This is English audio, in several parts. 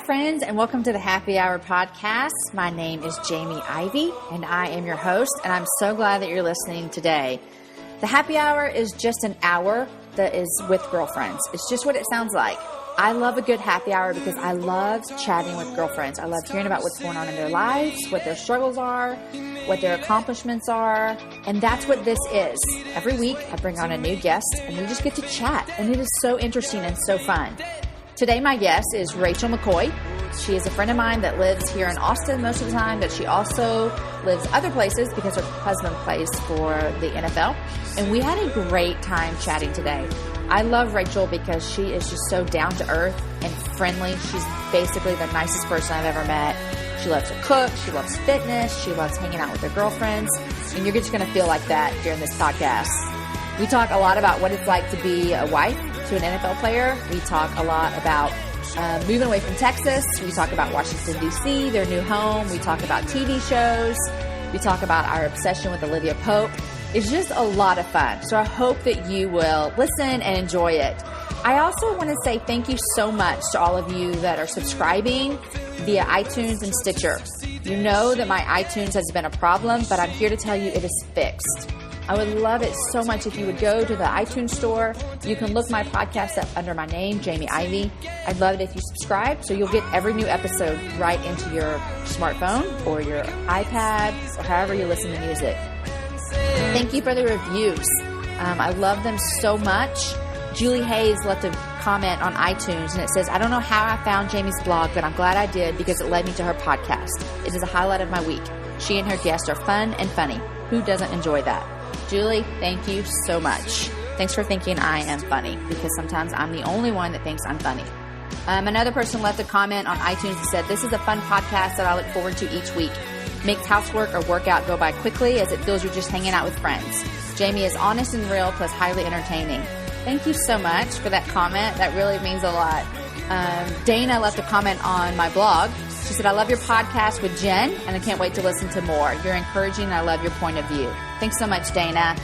friends, and welcome to the Happy Hour Podcast. My name is Jamie Ivey, and I am your host, and I'm so glad that you're listening today. The Happy Hour is just an hour that is with girlfriends. It's just what it sounds like. I love a good happy hour because I love chatting with girlfriends. I love hearing about what's going on in their lives, what their struggles are, what their accomplishments are, and that's what this is. Every week, I bring on a new guest, and we just get to chat, and it is so interesting and so fun. Today, my guest is Rachel McCoy. She is a friend of mine that lives here in Austin most of the time, but she also lives other places because her husband plays for the NFL. And we had a great time chatting today. I love Rachel because she is just so down to earth and friendly. She's basically the nicest person I've ever met. She loves to cook. She loves fitness. She loves hanging out with her girlfriends. And you're just going to feel like that during this podcast. We talk a lot about what it's like to be a wife to an NFL player. We talk a lot about moving away from Texas. We talk about Washington, D.C., their new home. We talk about TV shows. We talk about our obsession with Olivia Pope. It's just a lot of fun. So I hope that you will listen and enjoy it. I also want to say thank you so much to all of you that are subscribing via iTunes and Stitcher. You know that my iTunes has been a problem, but I'm here to tell you it is fixed. I would love it so much if you would go to the iTunes store. You can look my podcast up under my name, Jamie Ivey. I'd love it if you subscribe so you'll get every new episode right into your smartphone or your iPad or however you listen to music. Thank you for the reviews. I love them so much. Julie Hayes left a comment on iTunes and it says, I don't know how I found Jamie's blog, but I'm glad I did because it led me to her podcast. It is a highlight of my week. She and her guests are fun and funny. Who doesn't enjoy that? Julie, thank you so much. Thanks for thinking I am funny because sometimes I'm the only one that thinks I'm funny. Another person left a comment on iTunes and said, this is a fun podcast that I look forward to each week. Makes housework or workout go by quickly as it feels you're just hanging out with friends. Jamie is honest and real plus highly entertaining. Thank you so much for that comment. That really means a lot. Dana left a comment on my blog. She said, I love your podcast with Jen, and I can't wait to listen to more. You're encouraging, and I love your point of view. Thanks so much, Dana.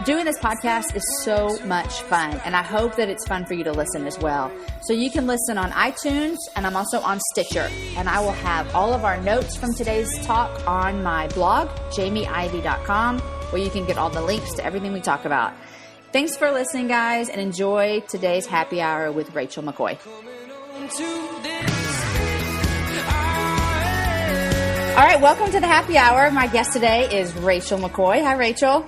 Doing this podcast is so much fun, and I hope that it's fun for you to listen as well. So you can listen on iTunes, and I'm also on Stitcher. And I will have all of our notes from today's talk on my blog, jamieivey.com, where you can get all the links to everything we talk about. Thanks for listening, guys, and enjoy today's happy hour with Rachel McCoy. All right, welcome to the happy hour. My guest today is Rachel McCoy. Hi, Rachel.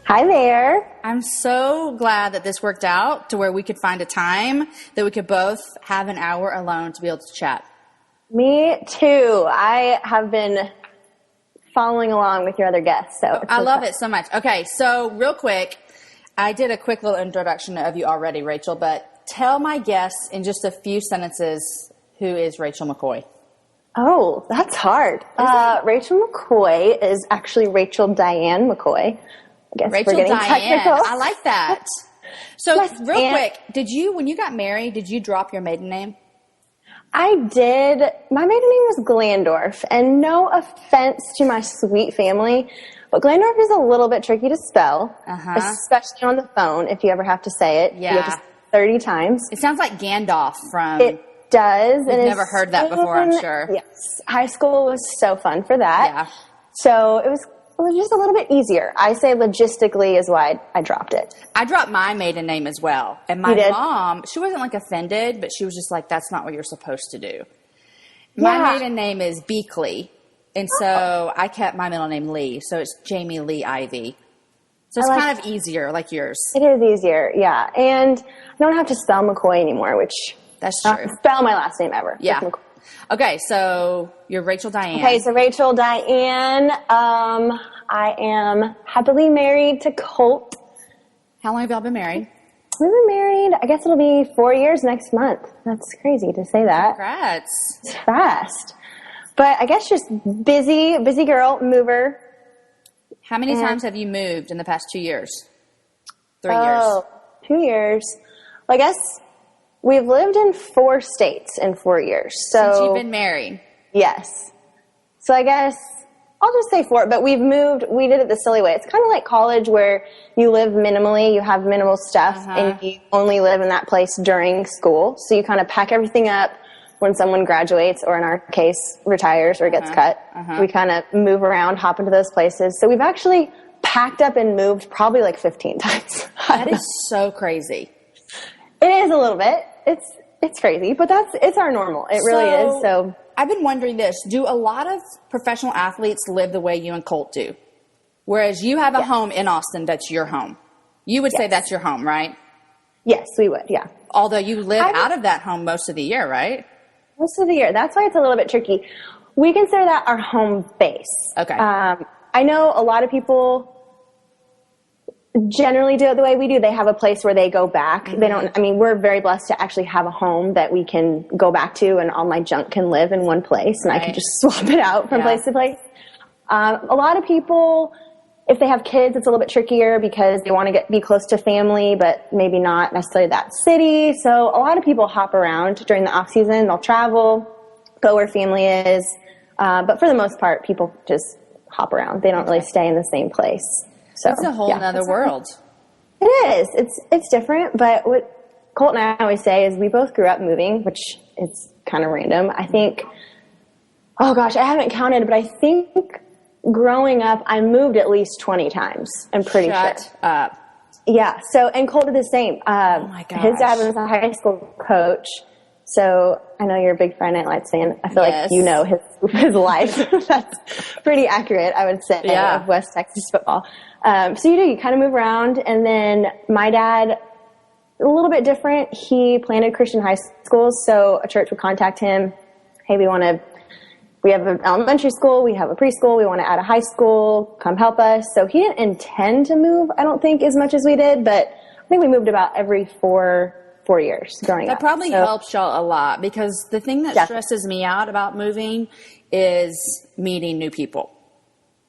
Hi there. I'm so glad that this worked out to where we could find a time that we could both have an hour alone to be able to chat. Me too. I have been following along with your other guests. So I love it so much. Okay, so real quick, I did a quick little introduction of you already, Rachel, but tell my guests in just a few sentences who is Rachel McCoy. Oh, that's hard. Rachel McCoy is actually Rachel Diane McCoy. I guess Rachel we're getting Diane. technical. I like that. So Yes, real quick, when you got married, did you drop your maiden name? I did. My maiden name was Glandorf, and no offense to my sweet family, but Glandorf is a little bit tricky to spell, especially on the phone if you ever have to say it. Yeah. You have to say it 30 times. It sounds like Gandalf from... It does. We've never heard that before, I'm sure. Yes. High school was so fun for that. Yeah. So it was just a little bit easier. I say logistically is why I dropped it. I dropped my maiden name as well. And my mom, she wasn't like offended, but she was just like, that's not what you're supposed to do. My maiden name is Beakley. And so I kept my middle name Lee. So it's Jamie Lee Ivey. So it's kind of easier like yours. It is easier, yeah. And I don't have to spell McCoy anymore, which... That's true. Spell my last name ever. Yeah. Okay, so you're Rachel Diane. Okay, so Rachel Diane. I am happily married to Colt. How long have y'all been married? We've been married, I guess it'll be 4 years next month. That's crazy to say that. Congrats. It's fast. But I guess just busy girl, mover. How many times have you moved in the past 2 years? 3 years? 2 years. Well, I guess... We've lived in 4 states in 4 years. So since you've been married? Yes. So I guess I'll just say 4, but we did it the silly way. It's kind of like college where you live minimally, you have minimal stuff, and you only live in that place during school. So you kind of pack everything up, when someone graduates, or in our case, retires or gets cut, we kind of move around, hop into those places. So we've actually packed up and moved probably like 15 times. That is so crazy. It is a little bit. It's crazy, but it's our normal. It really is. So I've been wondering this. Do a lot of professional athletes live the way you and Colt do? Whereas you have a home in Austin that's your home. You would say that's your home, right? Yes, we would, yeah. Although you live out of that home most of the year, right? Most of the year. That's why it's a little bit tricky. We consider that our home base. Okay. I know a lot of people generally do it the way we do. They have a place where they go back. They don't, I mean, we're very blessed to actually have a home that we can go back to, and all my junk can live in one place, and I can just swap it out from place to place. A lot of people, if they have kids, it's a little bit trickier because they want to be close to family, but maybe not necessarily that city. So a lot of people hop around during the off season. They'll travel, go where family is. But for the most part, people just hop around. They don't really stay in the same place. So it's a whole nother world. It is. It's different. But what Colt and I always say is we both grew up moving, which is kind of random. I think, oh gosh, I haven't counted, but I think growing up, I moved at least 20 times. I'm pretty sure. Shut up. Yeah. So, and Colt did the same. Oh my gosh. His dad was a high school coach. So I know you're a big Friday Night Lights fan. I feel like you know his life. That's pretty accurate, I would say, of West Texas football. So you kind of move around. And then my dad, a little bit different. He planted Christian high schools. So a church would contact him. Hey, we have an elementary school, we have a preschool, we want to add a high school, come help us. So he didn't intend to move, I don't think, as much as we did, but I think we moved about every four years growing up. That probably helps y'all a lot, because the thing that stresses me out about moving is meeting new people.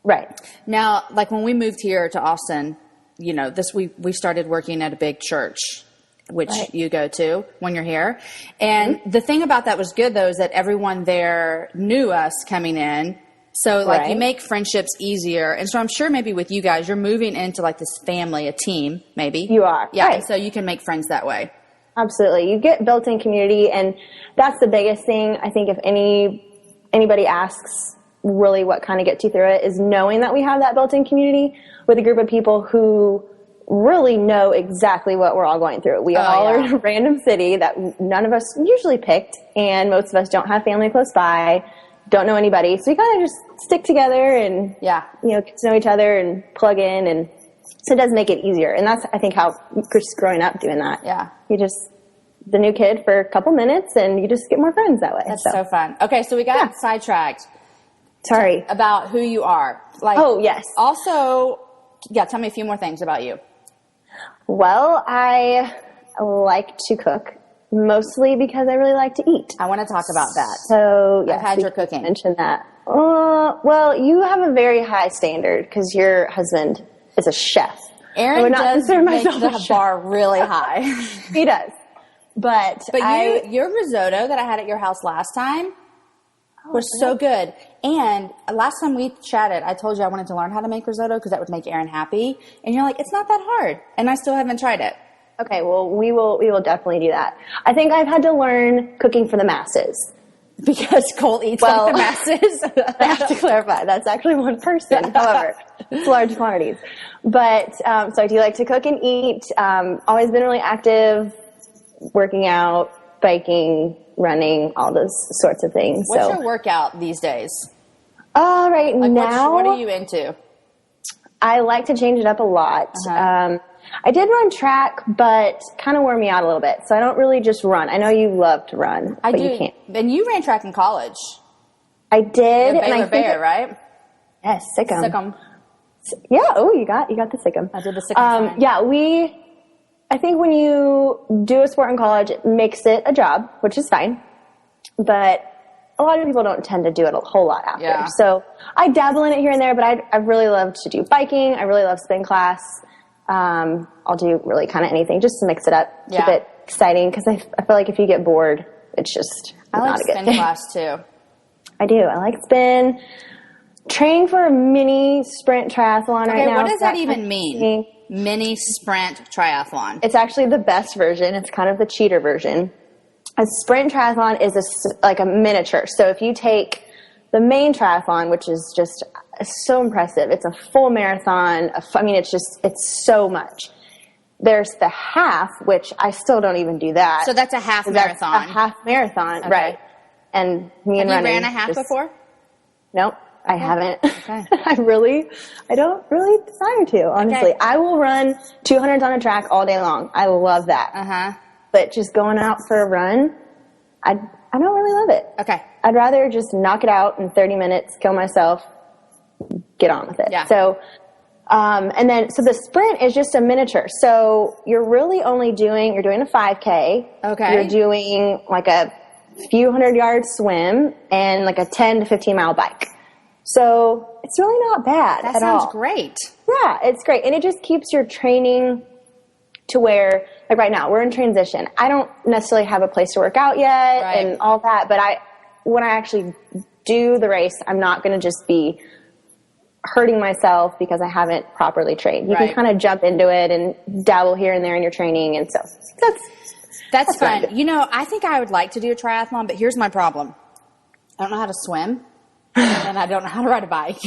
Right. Now, like when we moved here to Austin, you know, we started working at a big church, which you go to when you're here. And the thing about that was good, though, is that everyone there knew us coming in. So, like, you make friendships easier. And so I'm sure maybe with you guys, you're moving into, like, this family, a team, maybe. You are. Yeah, right. So you can make friends that way. Absolutely. You get built-in community, and that's the biggest thing. I think if anybody asks really what kind of gets you through it, is knowing that we have that built-in community with a group of people who really know exactly what we're all going through. We all are in a random city that none of us usually picked, and most of us don't have family close by, don't know anybody. So we kind of just stick together and, get to know each other and plug in. And so it does make it easier. And that's, I think, how just growing up doing that. Yeah. You just, the new kid for a couple minutes, and you just get more friends that way. That's so fun. Okay. So we got sidetracked. Sorry. About who you are. Like, oh, yes. Also, tell me a few more things about you. Well, I like to cook, mostly because I really like to eat. I want to talk about that. So, I've had your cooking. Mention that. Well, you have a very high standard because your husband is a chef. Aaron does make the bar really high. He does. But your risotto that I had at your house last time was so good. And last time we chatted, I told you I wanted to learn how to make risotto because that would make Aaron happy. And you're like, it's not that hard. And I still haven't tried it. Okay, well, we will definitely do that. I think I've had to learn cooking for the masses. Because Colt eats like the masses. I have to clarify. That's actually one person. However, it's large quantities. But, so I do like to cook and eat. Always been really active, working out, biking, running, all those sorts of things. What's your workout these days? Right now. What are you into? I like to change it up a lot. I did run track, but kind of wore me out a little bit. So I don't really just run. I know you love to run, but you can't. And you ran track in college. I did. The Baylor Bears, right? Yes, Sikkim. Sikkim. Yeah. Oh, you got the Sikkim. I did the Sikkim. Yeah, I think when you do a sport in college, it makes it a job, which is fine. But a lot of people don't tend to do it a whole lot after. Yeah. So I dabble in it here and there, but I really love to do biking. I really love spin class. I'll do really kind of anything just to mix it up, keep it exciting. Because I feel like if you get bored, it's just I not like a good spin thing. Class too. I do. I like spin. Training for a mini sprint triathlon right now. Okay, what does that even mean? Mini sprint triathlon. It's actually the best version. It's kind of the cheater version. A sprint triathlon is like a miniature. So if you take the main triathlon, which is just so impressive, it's a full marathon. It's so much. There's the half, which I still don't even do that. So that's a half marathon. That's a half marathon, okay. Right. And me and running. Have you ran a half before? Nope, I haven't. Okay. I don't really desire to, honestly. Okay. I will run 200s on a track all day long. I love that. Uh-huh. But just going out for a run, I don't really love it. Okay. I'd rather just knock it out in 30 minutes, kill myself, get on with it. Yeah. So, so the sprint is just a miniature. So you're really only you're doing a 5K. Okay. You're doing like a few 100-yard swim and like a 10 to 15 mile bike. So it's really not bad at all. That sounds great. Yeah, it's great. And it just keeps your training to where, like right now, we're in transition. I don't necessarily have a place to work out yet and all that, but when I actually do the race, I'm not going to just be hurting myself because I haven't properly trained. You can kind of jump into it and dabble here and there in your training, and so that's fun. I think I would like to do a triathlon, but here's my problem. I don't know how to swim, and I don't know how to ride a bike.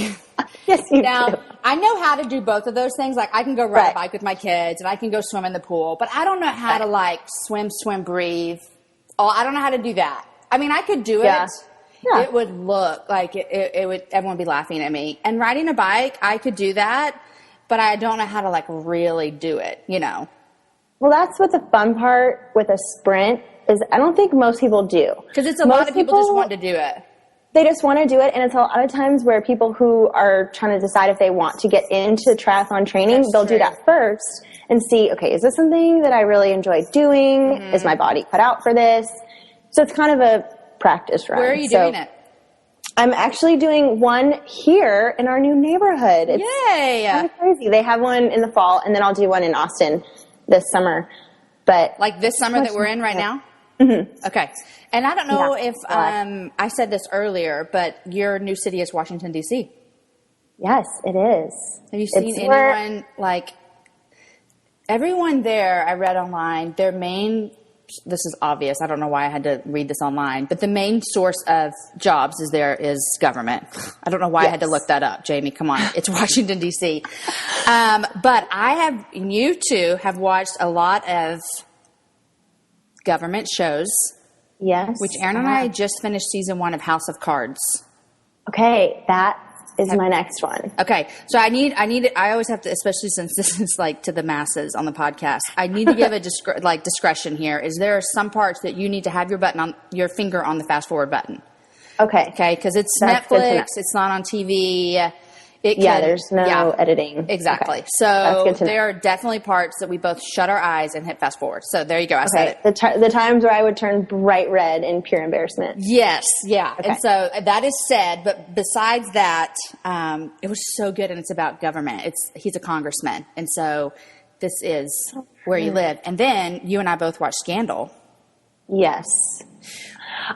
Yes, you do. I know how to do both of those things. Like, I can go ride a bike with my kids, and I can go swim in the pool, but I don't know how to, like, swim, breathe. Oh, I don't know how to do that. I mean, I could do it. Yeah. It would look like it would, everyone would be laughing at me. And riding a bike, I could do that, but I don't know how to, like, really do it, Well, that's what the fun part with a sprint is. I don't think most people do. Because it's a lot of people just want to do it. They just want to do it, and it's a lot of times where people who are trying to decide if they want to get into triathlon training, they'll do that first and see, okay, is this something that I really enjoy doing? Mm-hmm. Is my body cut out for this? So it's kind of a practice run. Where are you doing it? I'm actually doing one here in our new neighborhood. It's Yay! kind of crazy. They have one in the fall, and then I'll do one in Austin this summer. But like this summer that we're in right now? Mm-hmm. Okay. And I don't know if I said this earlier, but your new city is Washington, D.C. Yes, it is. Have you seen anyone, like, everyone there I read online, their main, this is obvious, I don't know why I had to read this online, but the main source of jobs is government. I don't know why I had to look that up, Jamie, come on. It's Washington, D.C. But you two have watched a lot of government shows. Yes. Which Aaron and I just finished season 1 of House of Cards. Okay, that is my next one. Okay, so I always have to, especially since this is like to the masses on the podcast, I need to give a discretion here. Is there some parts that you need to have your finger on the fast forward button? Okay. Okay, because it's Netflix, it's not on TV. There's no editing. Exactly. Okay. So there are definitely parts that we both shut our eyes and hit fast forward. So there you go. I said it. The times where I would turn bright red in pure embarrassment. Yes. Yeah. Okay. And so that is said. But besides that, it was so good. And it's about government. He's a congressman. And so this is where you live. And then you and I both watched Scandal. Yes.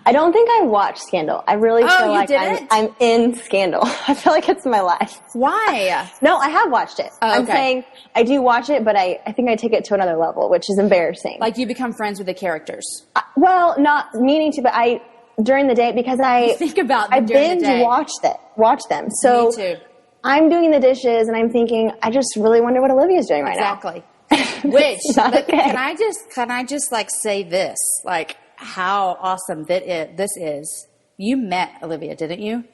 I don't think I watched Scandal. I really feel like I'm in Scandal. I feel like it's my life. Why? No, I have watched it. Oh, okay. I'm saying I do watch it, but I think I take it to another level, which is embarrassing. Like you become friends with the characters. Well, not meaning to, but during the day, because I binge watch them. So me too. I'm doing the dishes and I'm thinking, I just really wonder what Olivia's doing right now. Exactly. Which, can I just like say this? Like, how awesome this is. You met Olivia, didn't you?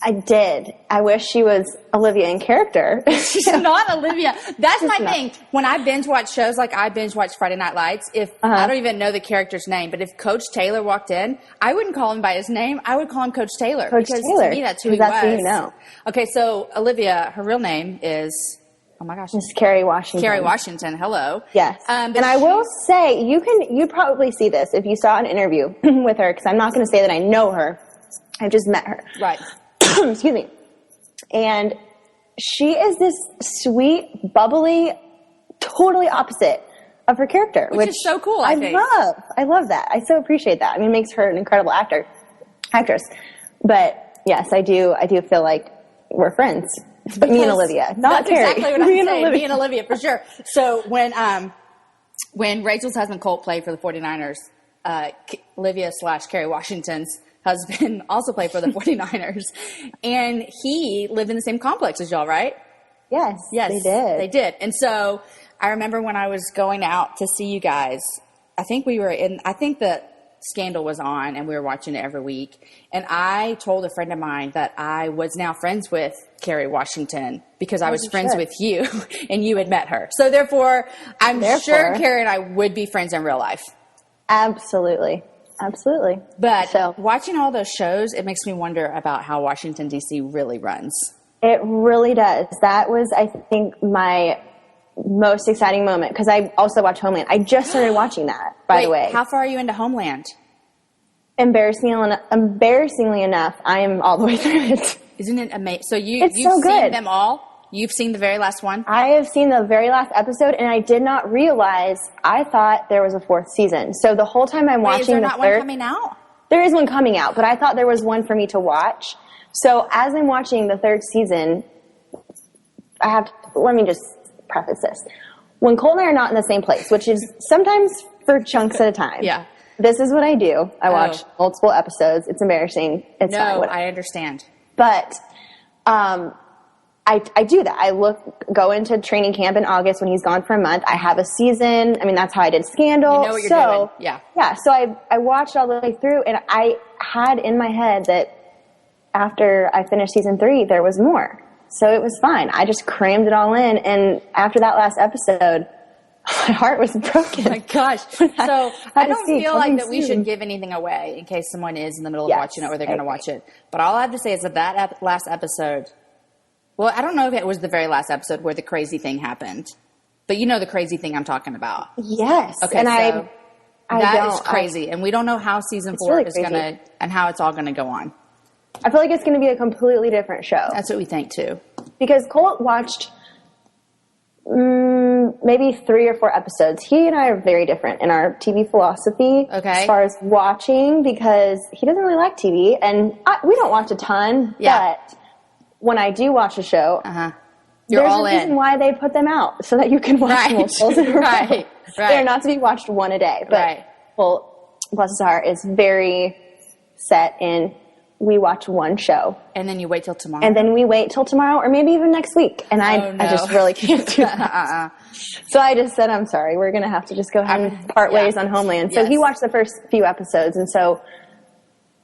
I did. I wish she was Olivia in character. She's not Olivia. That's my thing. When I binge watch shows, like I binge watch Friday Night Lights, if I don't even know the character's name, but if Coach Taylor walked in, I wouldn't call him by his name. I would call him Coach Taylor. Because to me, that's who he was. That's who you know. Okay, so Olivia, her real name is... Oh my gosh. Miss Carrie Washington. Carrie Washington, hello. Yes. And I will say, you'd probably see this if you saw an interview with her, because I'm not going to say that I know her. I've just met her. Right. Excuse me. And she is this sweet, bubbly, totally opposite of her character. Which is so cool, I think. I love that. I so appreciate that. I mean, it makes her an incredible actress. But yes, I do feel like we're friends. But me and Olivia, not Carrie. Exactly what I'm saying. Me and Olivia, for sure. So when Rachel's husband Colt played for the 49ers, Olivia / Kerry Washington's husband also played for the 49ers. And he lived in the same complex as y'all, right? Yes, Yes, they did. And so I remember when I was going out to see you guys, I think the Scandal was on and we were watching it every week. And I told a friend of mine that I was now friends with Kerry Washington because I was friends with you and you had met her. So therefore, I'm sure Kerry and I would be friends in real life. Absolutely. But watching all those shows, it makes me wonder about how Washington, D.C. really runs. It really does. That was, I think, my most exciting moment because I also watch Homeland. I just started watching that, by the way. How far are you into Homeland? Embarrassingly enough, I am all the way through it. Isn't it amazing? So you've seen them all? You've seen the very last one? I have seen the very last episode, and I did not realize. I thought there was a fourth season. So the whole time I'm watching is there not one coming out? There is one coming out, but I thought there was one for me to watch. So as I'm watching the third season, let me just preface this. When Colt and I are not in the same place, which is sometimes for chunks at a time. Yeah. This is what I do. I watch multiple episodes. It's embarrassing. It's fine. I understand. But I do that. I go into training camp in August when he's gone for a month. I have a season. I mean, that's how I did Scandal. You know what you're doing. Yeah. Yeah. So I watched all the way through, and I had in my head that after I finished season 3, there was more. So it was fine. I just crammed it all in. And after that last episode, my heart was broken. Oh my gosh. So I don't feel like that we should give anything away in case someone is in the middle of watching it or they're going to watch it. But all I have to say is that last episode, well, I don't know if it was the very last episode where the crazy thing happened. But you know the crazy thing I'm talking about. Yes. Okay, and so that is crazy. And we don't know how season 4 really is going to, and how it's all going to go on. I feel like it's going to be a completely different show. That's what we think, too. Because Colt watched maybe 3 or 4 episodes. He and I are very different in our TV philosophy as far as watching, because he doesn't really like TV. And we don't watch a ton, but when I do watch a show, You're there's all a reason in. why they put them out, so that you can watch multiples in a row. Right. They're not to be watched one a day. But Colt, bless his heart, is very set in, we watch one show. And then you wait till tomorrow. And then we wait till tomorrow or maybe even next week. And I just really can't do that. So I just said, I'm sorry, we're going to have to just go ahead and part ways on Homeland. So he watched the first few episodes. And so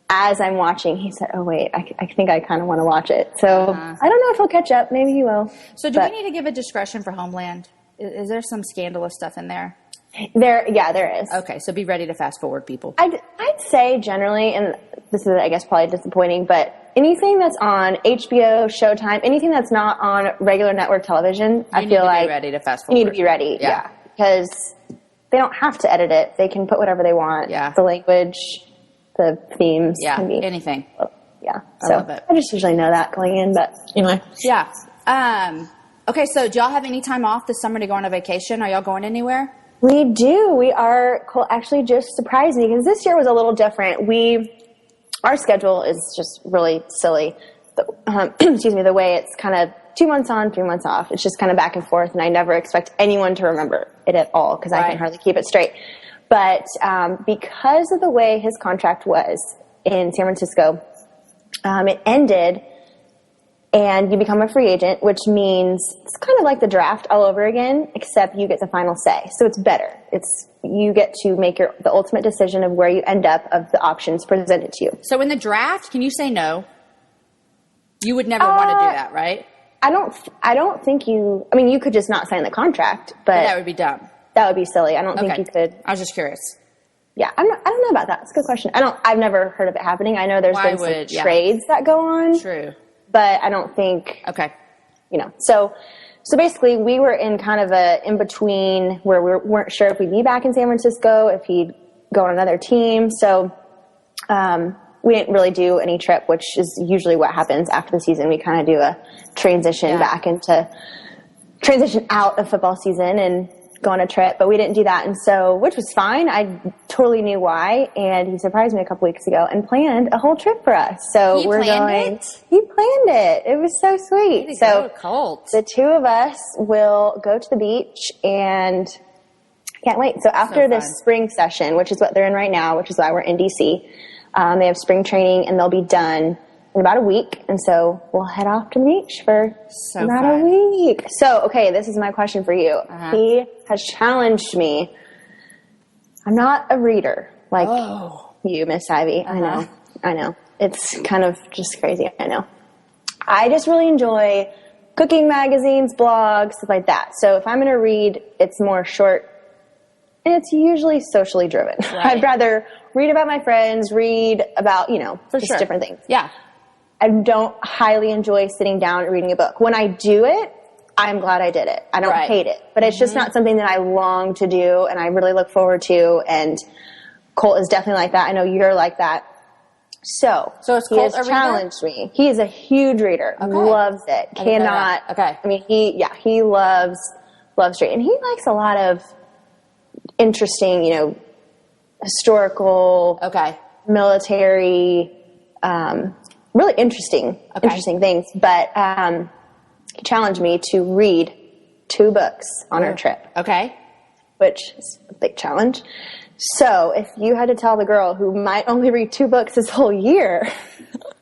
as I'm watching, he said, oh, wait, I think I kind of want to watch it. So I don't know if he'll catch up. Maybe he will. So do we need to give a discretion for Homeland? Is there some scandalous stuff in there? There is. Okay, so be ready to fast forward, people. I'd say generally, and this is, I guess, probably disappointing, but anything that's on HBO, Showtime, anything that's not on regular network television, I feel like you need to be ready to fast forward. You need to be ready, because they don't have to edit it. They can put whatever they want. Yeah. The language, the themes. Can be anything. Yeah. I love it. I just usually know that going in, but anyway. Yeah. Okay, so do y'all have any time off this summer to go on a vacation? Are y'all going anywhere? We do. We are actually just surprised me because this year was a little different. Our schedule is just really silly. The way it's kind of 2 months on, 3 months off. It's just kind of back and forth, and I never expect anyone to remember it at all because I can hardly keep it straight. But because of the way his contract was in San Francisco, it ended. And you become a free agent, which means it's kind of like the draft all over again, except you get the final say. So it's better. You get to make the ultimate decision of where you end up of the options presented to you. So in the draft, can you say no? You would never want to do that, right? I don't think you. I mean, you could just not sign the contract, but that would be dumb. That would be silly. I don't think you could. I was just curious. Yeah, I don't know about that. It's a good question. I've never heard of it happening. I know there's been some trades that go on. True. But I don't think, so basically we were in kind of a in-between where we weren't sure if we'd be back in San Francisco, if he'd go on another team. So we didn't really do any trip, which is usually what happens after the season. We kind of do a transition out of football season and go on a trip, but we didn't do that. And so, which was fine. I totally knew why. And he surprised me a couple weeks ago and planned a whole trip for us. So He planned it. It was so sweet. So Colt. The two of us will go to the beach and Can't wait. So after this spring session, which is what they're in right now, which is why we're in DC, they have spring training and they'll be done in about a week. And so we'll head off to the beach for a week. So, okay, this is my question for you. He has challenged me. I'm not a reader like you, Miss Ivy. I know. It's kind of just crazy. I know. I just really enjoy cooking magazines, blogs, stuff like that. So if I'm going to read, it's more short, and it's usually socially driven. Right. I'd rather read about my friends, read about, just different things. Yeah. I don't highly enjoy sitting down and reading a book. When I do it, I'm glad I did it. I don't hate it. But it's just not something that I long to do and I really look forward to. And Colt is definitely like that. I know you're like that. So is he Colt has challenged me. He is a huge reader. Okay. Loves it. Cannot. Okay. I mean, he loves reading. And he likes a lot of interesting, historical, military, really interesting things. But he challenged me to read 2 books on our trip. Okay. Which is a big challenge. So if you had to tell the girl who might only read 2 books this whole year,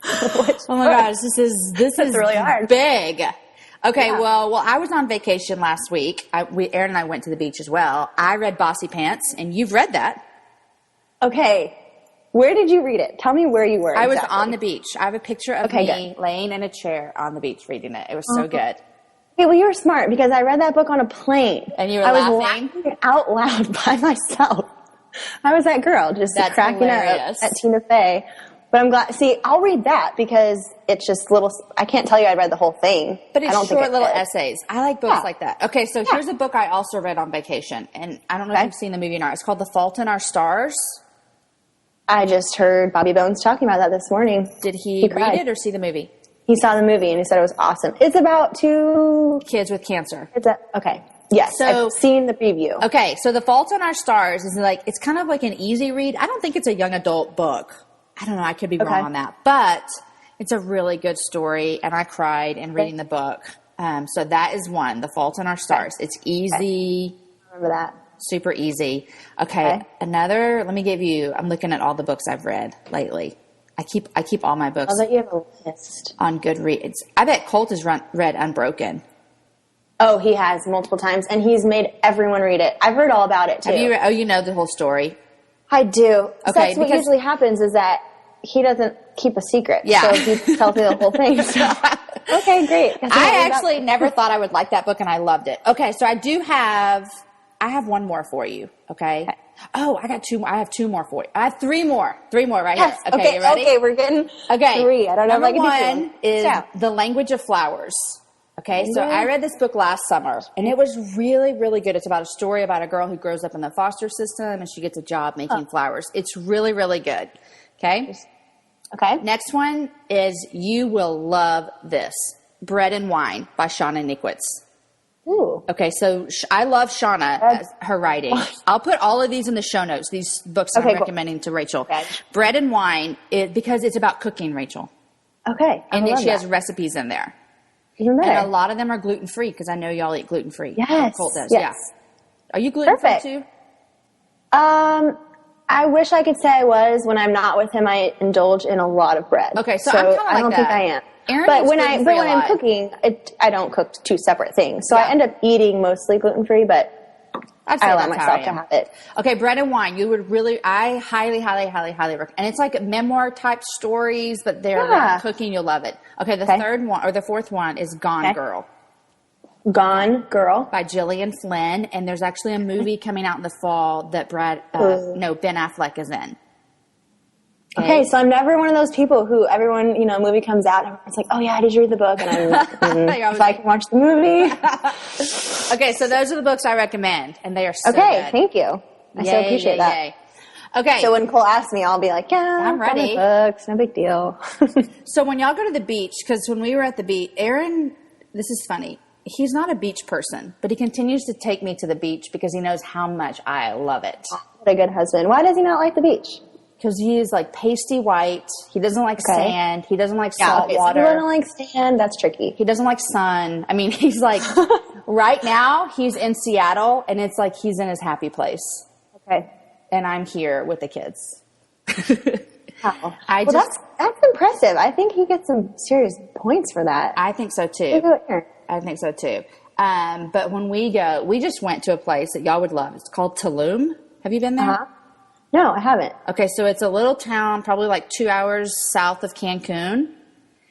oh my gosh, this is really hard. Big. Okay, well, I was on vacation last week. Erin and I went to the beach as well. I read Bossy Pants, and you've read that. Okay. Where did you read it? Tell me where you were. I was on the beach. I have a picture of me laying in a chair on the beach reading it. It was so good. Okay, well, you were smart because I read that book on a plane. And you were laughing? I was laughing out loud by myself. I was that girl just cracking up at Tina Fey. But I'm glad. See, I'll read that because it's just little. I can't tell you I read the whole thing. But it's short little essays. I like books like that. Okay, so here's a book I also read on vacation. And I don't know if you've seen the movie or not. It's called The Fault in Our Stars. I just heard Bobby Bones talking about that this morning. Did he read it or see the movie? He saw the movie and he said it was awesome. It's about 2 kids with cancer. Okay. Yes, so, I've seen the preview. Okay, so The Fault in Our Stars is it's kind of like an easy read. I don't think it's a young adult book. I don't know. I could be wrong on that. But it's a really good story, and I cried in reading the book. So that is one, The Fault in Our Stars. It's easy. I remember that. Super easy. Okay, another, let me give you, I'm looking at all the books I've read lately. I keep all my books. I bet you have a list. On Goodreads. I bet Colt has read Unbroken. Oh, he has multiple times, and he's made everyone read it. I've heard all about it, too. You know the whole story? I do. Okay, so that's what usually happens is that he doesn't keep a secret. Yeah. So he tells me the whole thing. So. Okay, great. I actually never thought I would like that book, and I loved it. Okay, so I have one more for you, okay? Oh, I got 2 more. I have 2 more for you. I have 3 more. 3 more right here. Okay, you ready? Okay, we're getting 3. I don't know if I can do 2. Number 1 is The Language of Flowers. Okay, so I read this book last summer, and it was really, really good. It's about a story about a girl who grows up in the foster system, and she gets a job making flowers. It's really, really good. Okay? Okay. Next one is, you will love this, Bread and Wine by Shauna Nikowitz. Ooh. Okay, so I love Shauna, her writing. I'll put all of these in the show notes, these books I'm recommending to Rachel. Okay. Bread and Wine, because it's about cooking, Rachel. Okay. And then she has recipes in there. Even better. And a lot of them are gluten-free because I know y'all eat gluten-free. Yes. Colt does, yes. yeah. Are you gluten-free too? I wish I could say I was. When I'm not with him, I indulge in a lot of bread. Okay, so I'm kind of like that. I don't think I am. Aaron but when I'm cooking, I don't cook 2 separate things. So I end up eating mostly gluten-free, but I allow myself to have it. Okay, Bread and Wine. I highly, highly, highly, highly recommend. And it's like memoir type stories, but they're around cooking. You'll love it. Okay, the 4th one is Gone Girl. Gone Girl by Gillian Flynn, and there's actually a movie coming out in the fall that Ben Affleck is in. Okay, so I'm never one of those people who everyone, a movie comes out and it's like, oh yeah, did you read the book? And I'm like, if I can watch the movie. Okay, so those are the books I recommend, and they are so good. Okay, thank you. I so appreciate that. Yay. Okay. So when Cole asks me, I'll be like, yeah, I'm ready. Books, no big deal. So when y'all go to the beach, because when we were at the beach, Aaron, this is funny. He's not a beach person, but he continues to take me to the beach because he knows how much I love it. What a good husband. Why does he not like the beach? Because he is like pasty white. He doesn't like sand. He doesn't like salt water. So he doesn't like sand. That's tricky. He doesn't like sun. I mean, he's like Right now, he's in Seattle, and it's like he's in his happy place. Okay. And I'm here with the kids. Wow. That's impressive. I think he gets some serious points for that. I think so, too. I think so, too. But when we go, we just went to a place that y'all would love. It's called Tulum. Have you been there? Uh-huh. No, I haven't. Okay, so it's a little town, probably like 2 hours south of Cancun.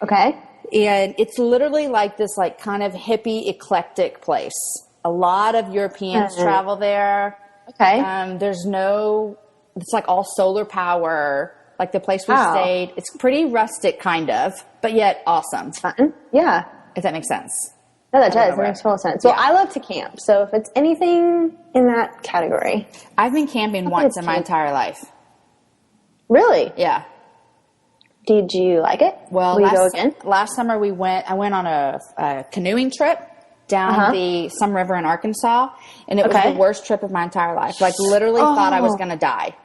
Okay. And it's literally like this like kind of hippie, eclectic place. A lot of Europeans travel there. Okay. It's like all solar power. Like the place we stayed. It's pretty rustic kind of, but yet awesome. It's fun. Yeah. If that makes sense. No, that does. That makes total sense. Well, I love to camp. So if it's anything in that category. I've been camping once in my entire life. Really? Yeah. Did you like it? Well, Will you go again? Last summer I went on a canoeing trip down the some river in Arkansas, and it was the worst trip of my entire life. Like literally thought I was going to die.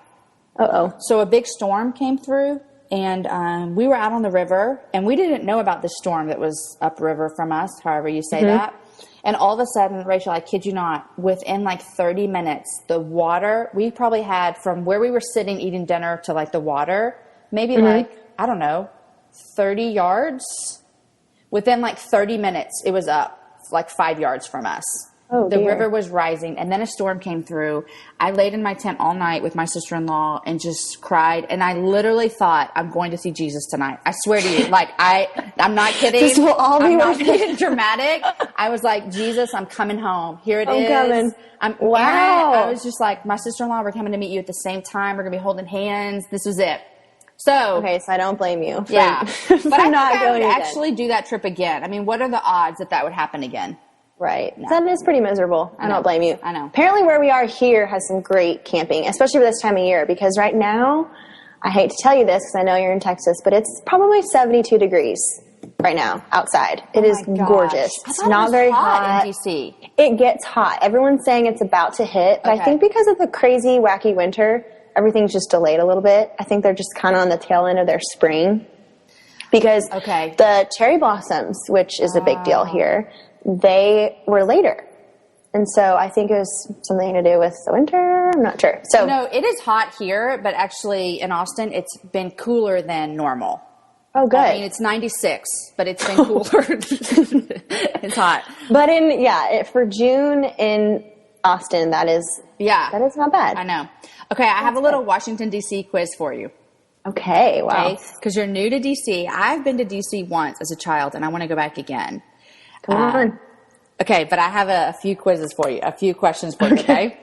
Uh-oh. So a big storm came through, and we were out on the river, and we didn't know about the storm that was upriver from us, however you say that. And all of a sudden, Rachel, I kid you not, within like 30 minutes, the water, we probably had from where we were sitting eating dinner to like the water, maybe like, I don't know, 30 yards. Within like 30 minutes, it was up like 5 yards from us. Oh, the river was rising, and then a storm came through. I laid in my tent all night with my sister-in-law and just cried. And I literally thought, I'm going to see Jesus tonight. I swear to you. Like, I'm not kidding. This will all be I'm not being dramatic. I was like, Jesus, I'm coming home. Here it is. Coming. Wow. I was just like, my sister-in-law, we're coming to meet you at the same time. We're going to be holding hands. This was it. So. Okay, so I don't blame you. For, yeah. for but I not think I going would again. actually do that trip again. I mean, what are the odds that would happen again? Right. No. That is pretty miserable. I don't blame you. I know. Apparently where we are here has some great camping, especially for this time of year, because right now, I hate to tell you this because I know you're in Texas, but it's probably 72 degrees right now outside. It is gorgeous. It's not very hot in DC. It gets hot. Everyone's saying it's about to hit, but I think because of the crazy, wacky winter, everything's just delayed a little bit. I think they're just kind of on the tail end of their spring because the cherry blossoms, which is a big deal here, they were later. And so I think it was something to do with the winter. I'm not sure. So no, it is hot here, but actually in Austin, it's been cooler than normal. Oh, good. I mean, it's 96, but it's been cooler. It's hot. But for June in Austin, that is not bad. I know. Okay, I have a little Washington, D.C. quiz for you. Okay, wow. Because you're new to D.C. I've been to D.C. once as a child, and I want to go back again. Come on. Okay, but I have a few quizzes for you, a few questions for you, okay?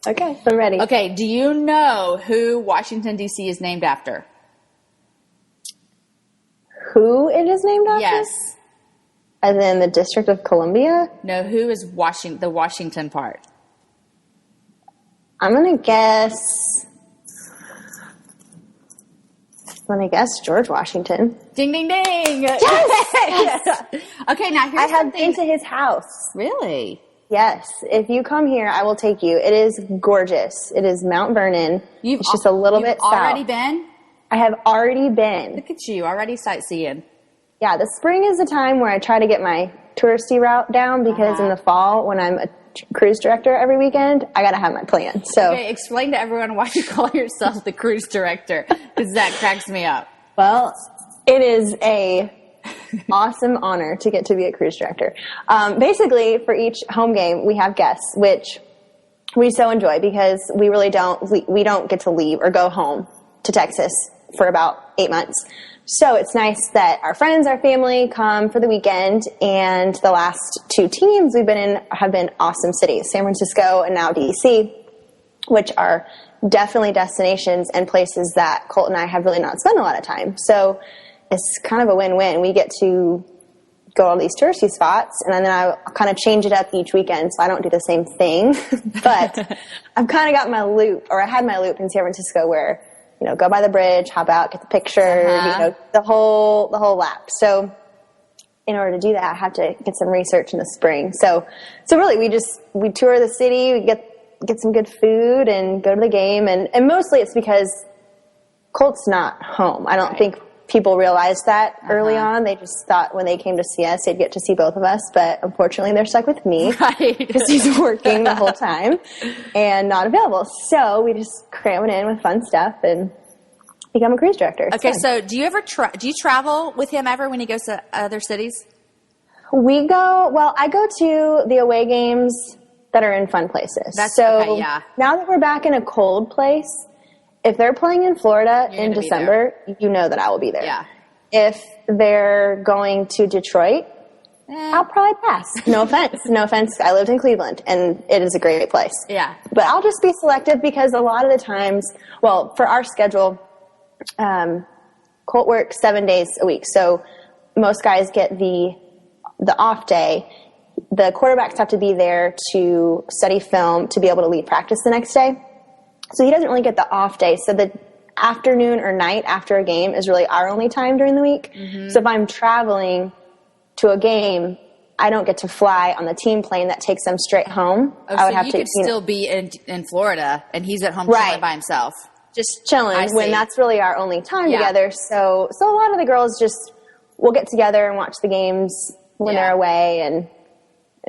Okay, I'm ready. Okay, do you know who Washington, D.C. is named after? Who it is named after? Yes. And then the District of Columbia? No, who is the Washington part? I'm going to guess... George Washington. Ding, ding, ding. Yes! Okay, now here's I have been to his house. Really? Yes. If you come here, I will take you. It is gorgeous. It is Mount Vernon. It's just a little bit south. You've already been? I have already been. Look at you, already sightseeing. Yeah, the spring is the time where I try to get my touristy route down because in the fall, when I'm a cruise director every weekend, I got to have my plan. So, okay, explain to everyone why you call yourself the cruise director, because that cracks me up. Well, it is a awesome honor to get to be a cruise director. Basically, for each home game, we have guests, which we so enjoy because we really we don't get to leave or go home to Texas for about 8 months. So it's nice that our friends, our family come for the weekend, and the last two teams we've been in have been awesome cities, San Francisco and now DC, which are definitely destinations and places that Colt and I have really not spent a lot of time. So it's kind of a win-win. We get to go all these touristy spots, and then I kind of change it up each weekend so I don't do the same thing. But I've kind of got my loop, or I had my loop in San Francisco where, you know, go by the bridge, hop out, get the picture, you know, the whole lap. So in order to do that, I have to get some research in the spring. So really we tour the city, we get some good food and go to the game. And mostly it's because Colt's not home. I don't think people realized that early on. They just thought when they came to see us, they'd get to see both of us. But unfortunately, they're stuck with me because he's working the whole time and not available. So we just cram it in with fun stuff and become a cruise director. Okay, so do you ever do you travel with him ever when he goes to other cities? I go to the away games that are in fun places. Now that we're back in a cold place, if they're playing in Florida in December, you know that I will be there. Yeah. If they're going to Detroit, I'll probably pass. No offense. No offense. I lived in Cleveland, and it is a great place. Yeah. But I'll just be selective because a lot of the times, for our schedule, Colt works 7 days a week. So most guys get the off day. The quarterbacks have to be there to study film to be able to lead practice the next day. So he doesn't really get the off day. So the afternoon or night after a game is really our only time during the week. Mm-hmm. So if I'm traveling to a game, I don't get to fly on the team plane that takes them straight home. I would have to still be in Florida, and he's at home chilling by himself. Just chilling when that's really our only time together. So a lot of the girls we'll get together and watch the games when they're away and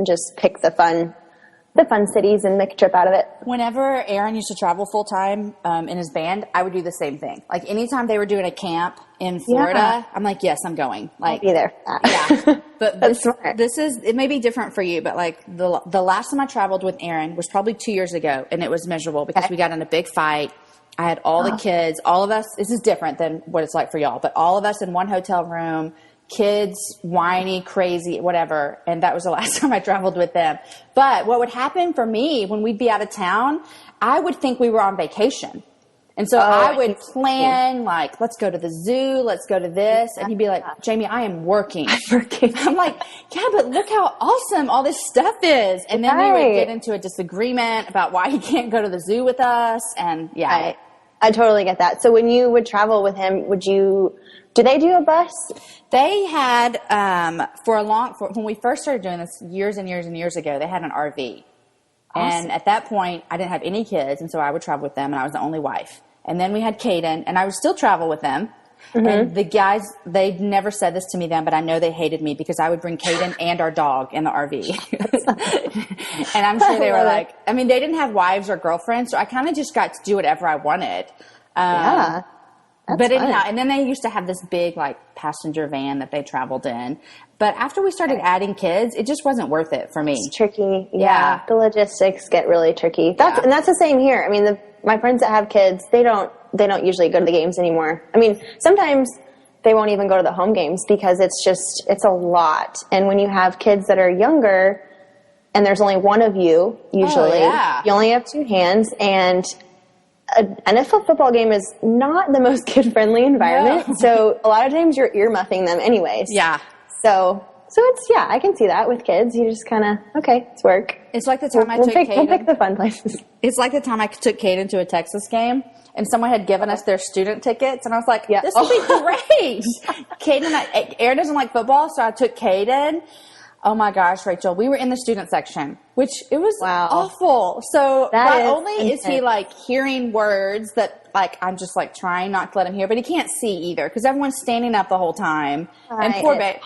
just pick the fun cities and make a trip out of it. Whenever Aaron used to travel full time in his band, I would do the same thing. Like anytime they were doing a camp in Florida, I'm like, yes, I'm going. Like, I'll be there. Yeah. But it may be different for you, but like the last time I traveled with Aaron was probably 2 years ago, and it was miserable because we got in a big fight. I had all the kids, all of us. This is different than what it's like for y'all, but all of us in one hotel room. Kids, whiny, crazy, whatever. And that was the last time I traveled with them. But what would happen for me when we'd be out of town, I would think we were on vacation. And so I would plan, like, let's go to the zoo, let's go to this. And he'd be like, Jamie, I am working. I'm like, yeah, but look how awesome all this stuff is. And then we would get into a disagreement about why he can't go to the zoo with us. And I totally get that. So when you would travel with him, do they do a bus? They had, when we first started doing this years and years and years ago, they had an RV. Awesome. And at that point, I didn't have any kids, and so I would travel with them, and I was the only wife. And then we had Caden, and I would still travel with them. Mm-hmm. And the guys, they'd never said this to me then, but I know they hated me because I would bring Caden and our dog in the RV. And I'm sure they were like, I mean, they didn't have wives or girlfriends, so I kind of just got to do whatever I wanted. But anyhow, and then they used to have this big like passenger van that they traveled in. But after we started adding kids, it just wasn't worth it for me. It's tricky. Yeah. The logistics get really tricky. And that's the same here. I mean, my friends that have kids, they don't usually go to the games anymore. I mean, sometimes they won't even go to the home games because it's a lot. And when you have kids that are younger and there's only one of you, usually, you only have two hands, and an NFL football game is not the most kid-friendly environment. No. So a lot of times you're earmuffing them anyways. Yeah. So it's, I can see that with kids. You just kind of, it's work. It's like the time I took Caden. We'll pick the fun places. It's like the time I took Caden to a Texas game, and someone had given us their student tickets, and I was like, this will be great. Aaron doesn't like football, so I took Caden. Oh my gosh, Rachel, we were in the student section, which it was awful. So not only is he like hearing words that like I'm just like trying not to let him hear, but he can't see either because everyone's standing up the whole time. And poor baby,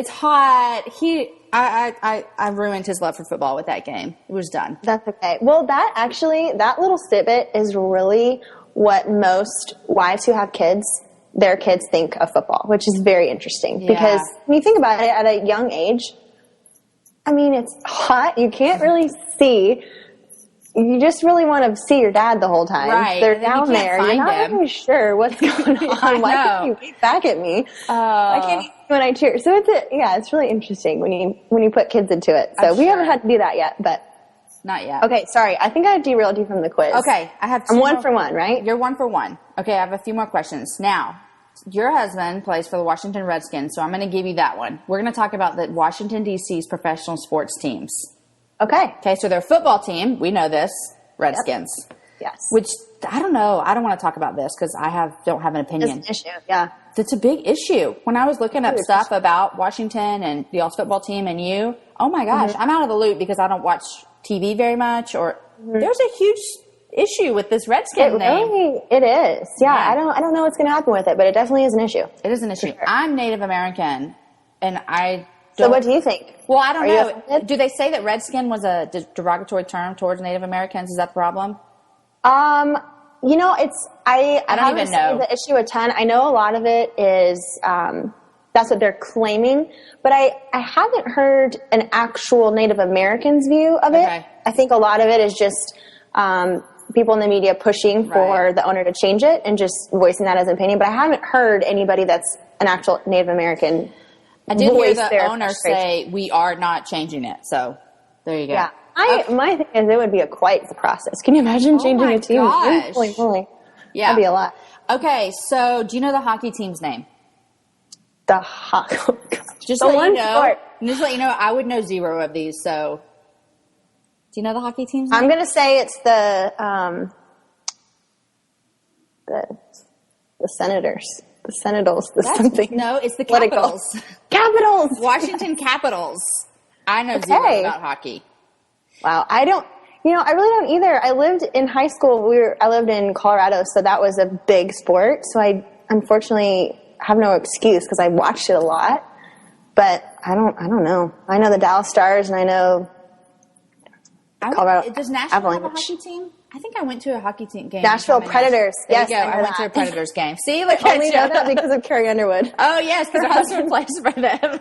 it's hot. I ruined his love for football with that game. It was done. That's okay. Well, that little snippet is really what most wives who have kids, their kids think of football, which is very interesting because when you think about it at a young age, I mean, it's hot. You can't really see. You just really want to see your dad the whole time. Right. They're down there. You're not really sure what's going on. Why can't you wave back at me? Why can't you when I cheer? So it's really interesting when you put kids into it. So we haven't had to do that yet, but. Not yet. Okay, sorry. I think I derailed you from the quiz. Okay, I have two. I'm one for one, right? You're 1 for 1. Okay, I have a few more questions. Now, your husband plays for the Washington Redskins, so I'm going to give you that one. We're going to talk about the Washington, D.C.'s professional sports teams. Okay. Okay, so their football team, we know this, Redskins. Yep. Yes. Which, I don't know. I don't want to talk about this because I don't have an opinion. It's an issue, yeah. It's a big issue. When I was looking up stuff about Washington and the y'all's football team and I'm out of the loop because I don't watch TV very much, or there's a huge issue with this Redskin name. It is. Yeah, I don't know what's going to happen with it, but it definitely is an issue. It is an issue. Sure. I'm Native American, and I don't... So what do you think? Well, I don't know. Do they say that Redskin was a derogatory term towards Native Americans? Is that the problem? You know, I don't even know the issue a ton. I know a lot of it is, that's what they're claiming, but I haven't heard an actual Native Americans view of it. I think a lot of it is just, people in the media pushing for the owner to change it and just voicing that as an opinion, but I haven't heard anybody that's an actual Native American. I did hear the owner say, we are not changing it. So there you go. Yeah. My thing is, it would be quite the process. Can you imagine changing a team? Holy. Yeah. That'd be a lot. Okay, so do you know the hockey team's name? The hockey. Oh, just to let you know, I would know zero of these. So, do you know the hockey team's name? I'm gonna say it's the Senators, the Senators, something. No, it's the Capitals. Capitals. Washington Capitals. I know zero about hockey. Wow, I really don't either. I lived in high school. I lived in Colorado, so that was a big sport. So I unfortunately have no excuse because I watched it a lot. But I don't know. I know the Dallas Stars, and I know Colorado. Does Nashville have a hockey team? I think I went to a hockey team game. Nashville Predators. Yes, I went to a Predators game. See, look, I only know that because of Carrie Underwood. Oh yes, because her husband plays for them.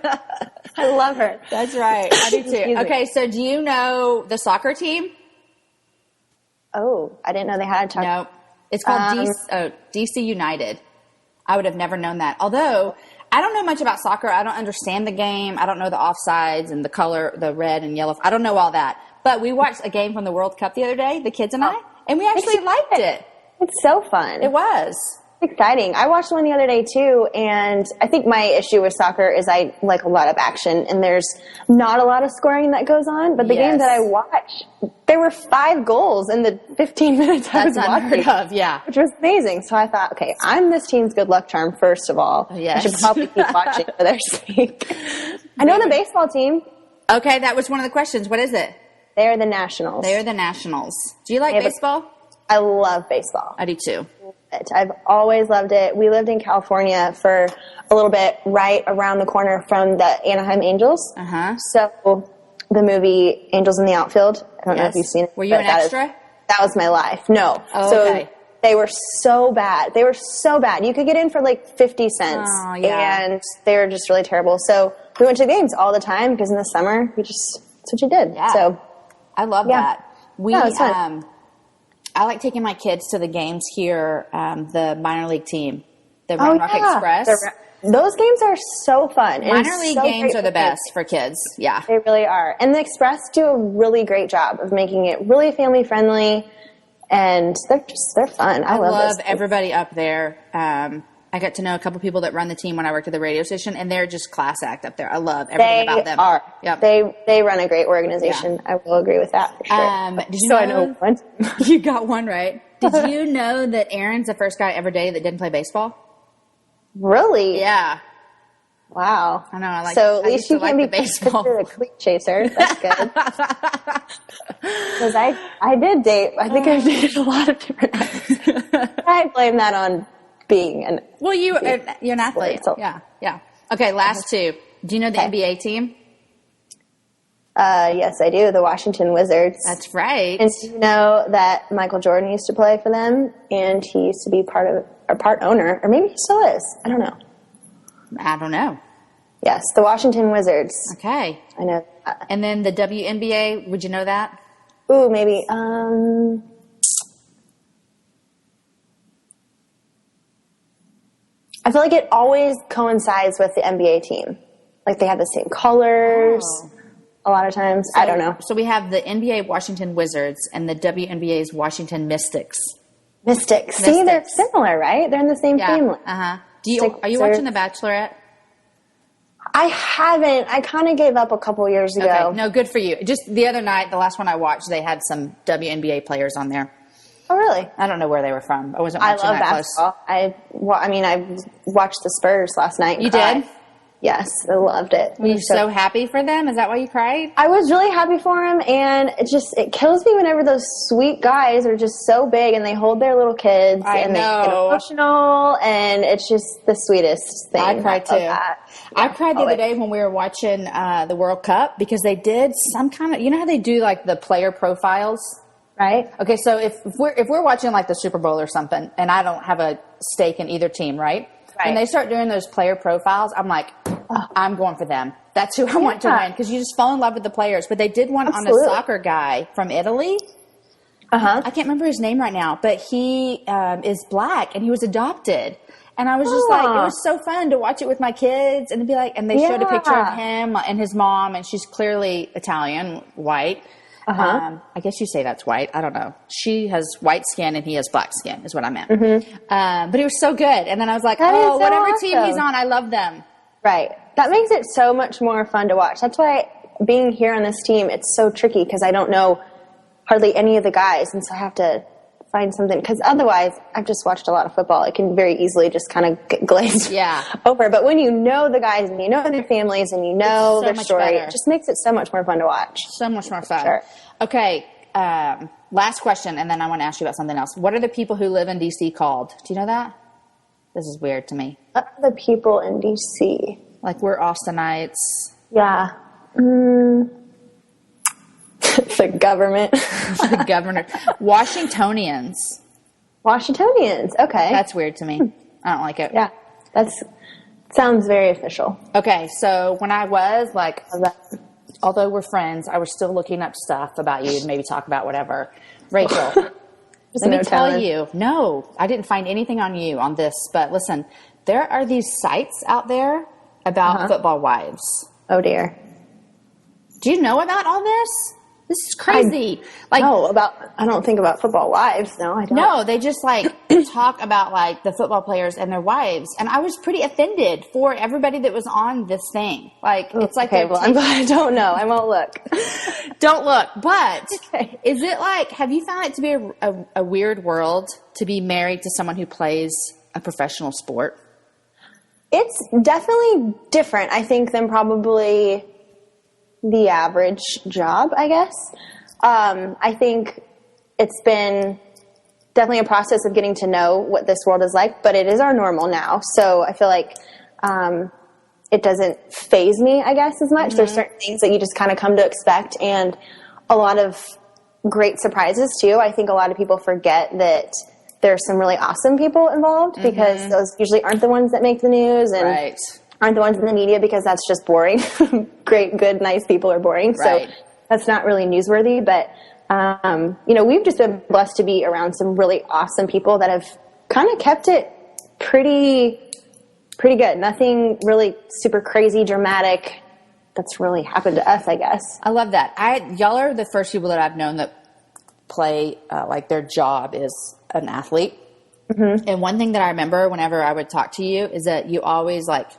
I love her. That's right. I do too. Okay, so do you know the soccer team? Oh, I didn't know they had a No, it's called DC United. I would have never known that. Although I don't know much about soccer. I don't understand the game. I don't know the offsides and the color, the red and yellow. I don't know all that. But we watched a game from the World Cup the other day, the kids and I, and we actually liked it. It's so fun. It was. Exciting. I watched one the other day too, and I think my issue with soccer is I like a lot of action, and there's not a lot of scoring that goes on, but the games that I watched, there were 5 goals in the 15 minutes I was watching. That's unheard of, yeah. Which was amazing. So I thought, okay, I'm this team's good luck charm, first of all. Yes. I should probably keep watching for their sake. I know the baseball team. Okay, that was one of the questions. What is it? They're the Nationals. They're the Nationals. Do you like baseball? I love baseball. I do too. I've always loved it. We lived in California for a little bit, right around the corner from the Anaheim Angels. So the movie Angels in the Outfield, I don't know if you've seen it. Were you an extra? That was my life. No. Oh, okay. So they were so bad. You could get in for like 50 cents. Oh, yeah. And they were just really terrible. So we went to the games all the time because in the summer, that's what you did. Yeah. So I love that. I like taking my kids to the games here, the minor league team, the Round Rock Express. Those games are so fun. Minor league games are the best for kids. Yeah. They really are. And the Express do a really great job of making it really family friendly, and they're fun. I love everybody up there. I got to know a couple people that run the team when I worked at the radio station, and they're just class act up there. I love everything about them. They are. Yep. They run a great organization. Yeah. I will agree with that for sure. Did you know, I know one. You got one right. Did you know that Aaron's the first guy ever dated that didn't play baseball? Really? Yeah. Wow. I know. So at least you can be baseball. A cleat chaser. That's good. Because I did date. I think I've dated a lot of different athletes. I blame that on being an you're an athlete. So. Yeah. Okay, last two. Do you know the NBA team? Yes, I do. The Washington Wizards. That's right. And do you know that Michael Jordan used to play for them, and he used to be part owner, or maybe he still is. I don't know. I don't know. Yes, the Washington Wizards. Okay. I know. And then the WNBA, would you know that? Ooh, maybe. I feel like it always coincides with the NBA team. Like they have the same colors a lot of times. I don't know. So we have the NBA Washington Wizards and the WNBA's Washington Mystics. Mystics. See, they're similar, right? They're in the same family. Are you watching The Bachelorette? I haven't. I kind of gave up a couple years ago. Okay. No, good for you. Just the other night, the last one I watched, they had some WNBA players on there. Oh, really? I don't know where they were from. I wasn't watching that basketball. Close. I watched the Spurs last night. You did? Yes, I loved it. Were you so happy for them? Is that why you cried? I was really happy for him, and it kills me whenever those sweet guys are just so big and they hold their little kids and they get emotional, and it's just the sweetest thing. I cried too. I cried the other day when we were watching the World Cup because they did some kind of, you know how they do like the player profiles? Right. Okay, so if we're watching like the Super Bowl or something, and I don't have a stake in either team, right? When they start doing those player profiles, I'm like, I'm going for them. That's who I want to win, because you just fall in love with the players. But they did one on a soccer guy from Italy. I can't remember his name right now, but he is black and he was adopted. And I was just like, it was so fun to watch it with my kids, and to be like, and they showed a picture of him and his mom, and she's clearly Italian, white. I guess you say that's white. I don't know. She has white skin and he has black skin is what I meant. But it was so good. And then I was like, whatever team he's on, I love them. Right. That makes it so much more fun to watch. That's why being here on this team, it's so tricky because I don't know hardly any of the guys. And so I have to find something, because otherwise I've just watched a lot of football. It can very easily just kind of get glazed over. But when you know the guys and you know their families and you know their story, it just makes it so much more fun to watch. So much more fun. Sure. Okay. Last question, and then I want to ask you about something else. What are the people who live in D.C. called? Do you know that? This is weird to me. What are the people in D.C.? Like, we're Austinites. Yeah. The government. The governor. Washingtonians. Washingtonians. Okay. That's weird to me. I don't like it. Yeah. Sounds very official. Okay. So when I was like, although we're friends, I was still looking up stuff about you and maybe talk about whatever. Rachel, let me tell you. No, I didn't find anything on you on this, but listen, there are these sites out there about football wives. Oh dear. Do you know about all this? This is crazy. I don't think about football wives. No, I don't. No, they just like talk about like the football players and their wives. And I was pretty offended for everybody that was on this thing. Like, it's like, I'm glad I don't know. I won't look. Don't look. But is it like, have you found it to be a weird world to be married to someone who plays a professional sport? It's definitely different, I think, than probably the average job, I guess. I think it's been definitely a process of getting to know what this world is like, but it is our normal now. So I feel like it doesn't faze me, I guess, as much. There's certain things that you just kind of come to expect, and a lot of great surprises too. I think a lot of people forget that there's some really awesome people involved, because those usually aren't the ones that make the news and aren't the ones in the media, because that's just boring. Great, good, nice people are boring. So that's not really newsworthy. But, we've just been blessed to be around some really awesome people that have kind of kept it pretty good. Nothing really super crazy, dramatic that's really happened to us, I guess. I love that. Y'all are the first people that I've known that play, like their job is an athlete. And one thing that I remember whenever I would talk to you is that you always like,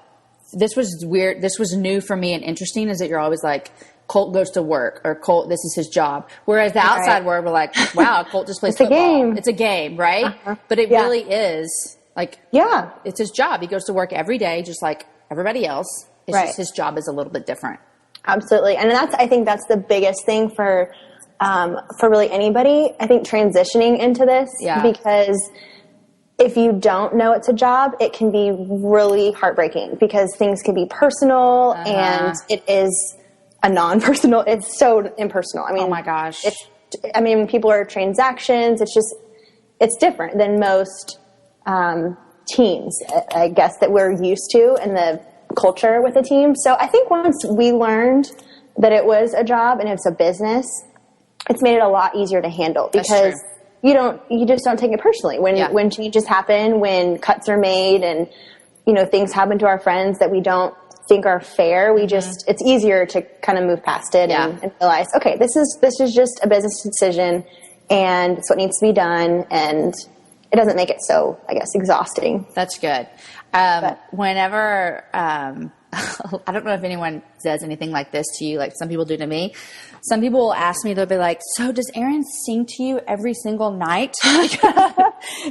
this was weird. This was new for me and interesting, is that you're always like, Colt goes to work, or Colt, this is his job. Whereas the outside world, we're like, wow, Colt just plays football. Game. It's a game, right? But it really is like, it's his job. He goes to work every day, just like everybody else. It's just his job is a little bit different. Absolutely. And I think that's the biggest thing for really anybody, I think, transitioning into this, because if you don't know it's a job, it can be really heartbreaking, because things can be personal and it is a non-personal. It's so impersonal. I mean, oh my gosh. People are transactions. It's different than most teams, I guess, that we're used to in the culture with a team. So I think once we learned that it was a job and it's a business, it's made it a lot easier to handle, because you just don't take it personally when changes happen, when cuts are made, and things happen to our friends that we don't think are fair. It's easier to kind of move past it and realize, okay, this is just a business decision, and it's what needs to be done, and it doesn't make it so, I guess, exhausting. That's good. Whenever I don't know if anyone does anything like this to you, like some people do to me. Some people will ask me, they'll be like, so does Aaron sing to you every single night?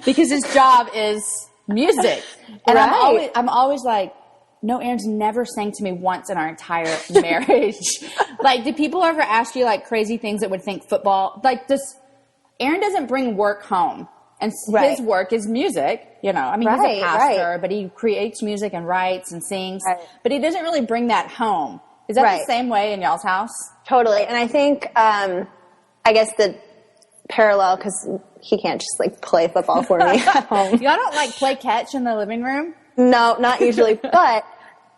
Because his job is music. And I'm always like, no, Aaron's never sang to me once in our entire marriage. Like, do people ever ask you like crazy things that would think football? Like, Aaron doesn't bring work home. And his work is music, you know. I mean, he's a pastor, but he creates music and writes and sings. Right. But he doesn't really bring that home. Is that the same way in y'all's house? Totally. And I think, I guess the parallel, because he can't just like play football for me at home. Y'all don't like play catch in the living room? No, not usually. But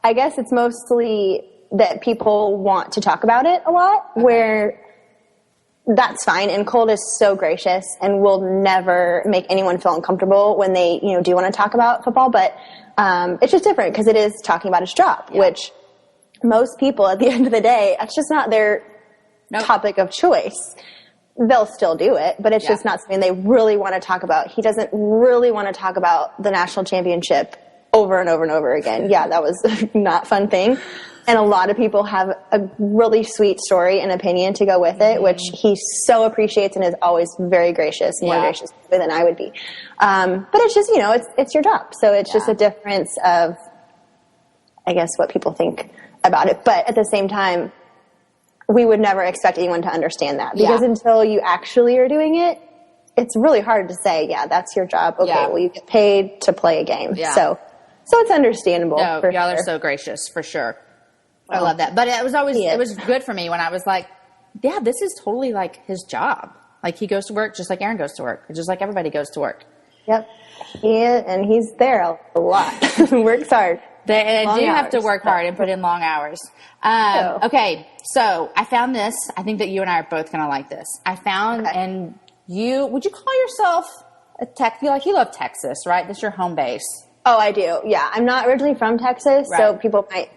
I guess it's mostly that people want to talk about it a lot, where that's fine. And Colt is so gracious and will never make anyone feel uncomfortable when they, you know, do want to talk about football. But it's just different because it is talking about his job, which most people at the end of the day, that's just not their topic of choice. They'll still do it, but it's just not something they really want to talk about. He doesn't really want to talk about the national championship over and over and over again. Yeah, that was a not fun thing. And a lot of people have a really sweet story and opinion to go with it, which he so appreciates and is always very gracious, more gracious than I would be. But it's just, you know, it's your job. So it's just a difference of, I guess, what people think about it. But at the same time, we would never expect anyone to understand that, because until you actually are doing it, it's really hard to say, that's your job. Okay, well, you get paid to play a game. Yeah. So it's understandable. No, y'all are so gracious, for sure. I love that. But it was always, it was good for me when I was like, this is totally like his job. Like, he goes to work just like Aaron goes to work, just like everybody goes to work. Yep. And he's there a lot. Works hard. They do have to work hard and put in long hours. Okay, so I found this. I think that you and I are both going to like this. I found, and would you call yourself a you love Texas, right? That's your home base. Oh, I do. Yeah. I'm not originally from Texas, so people might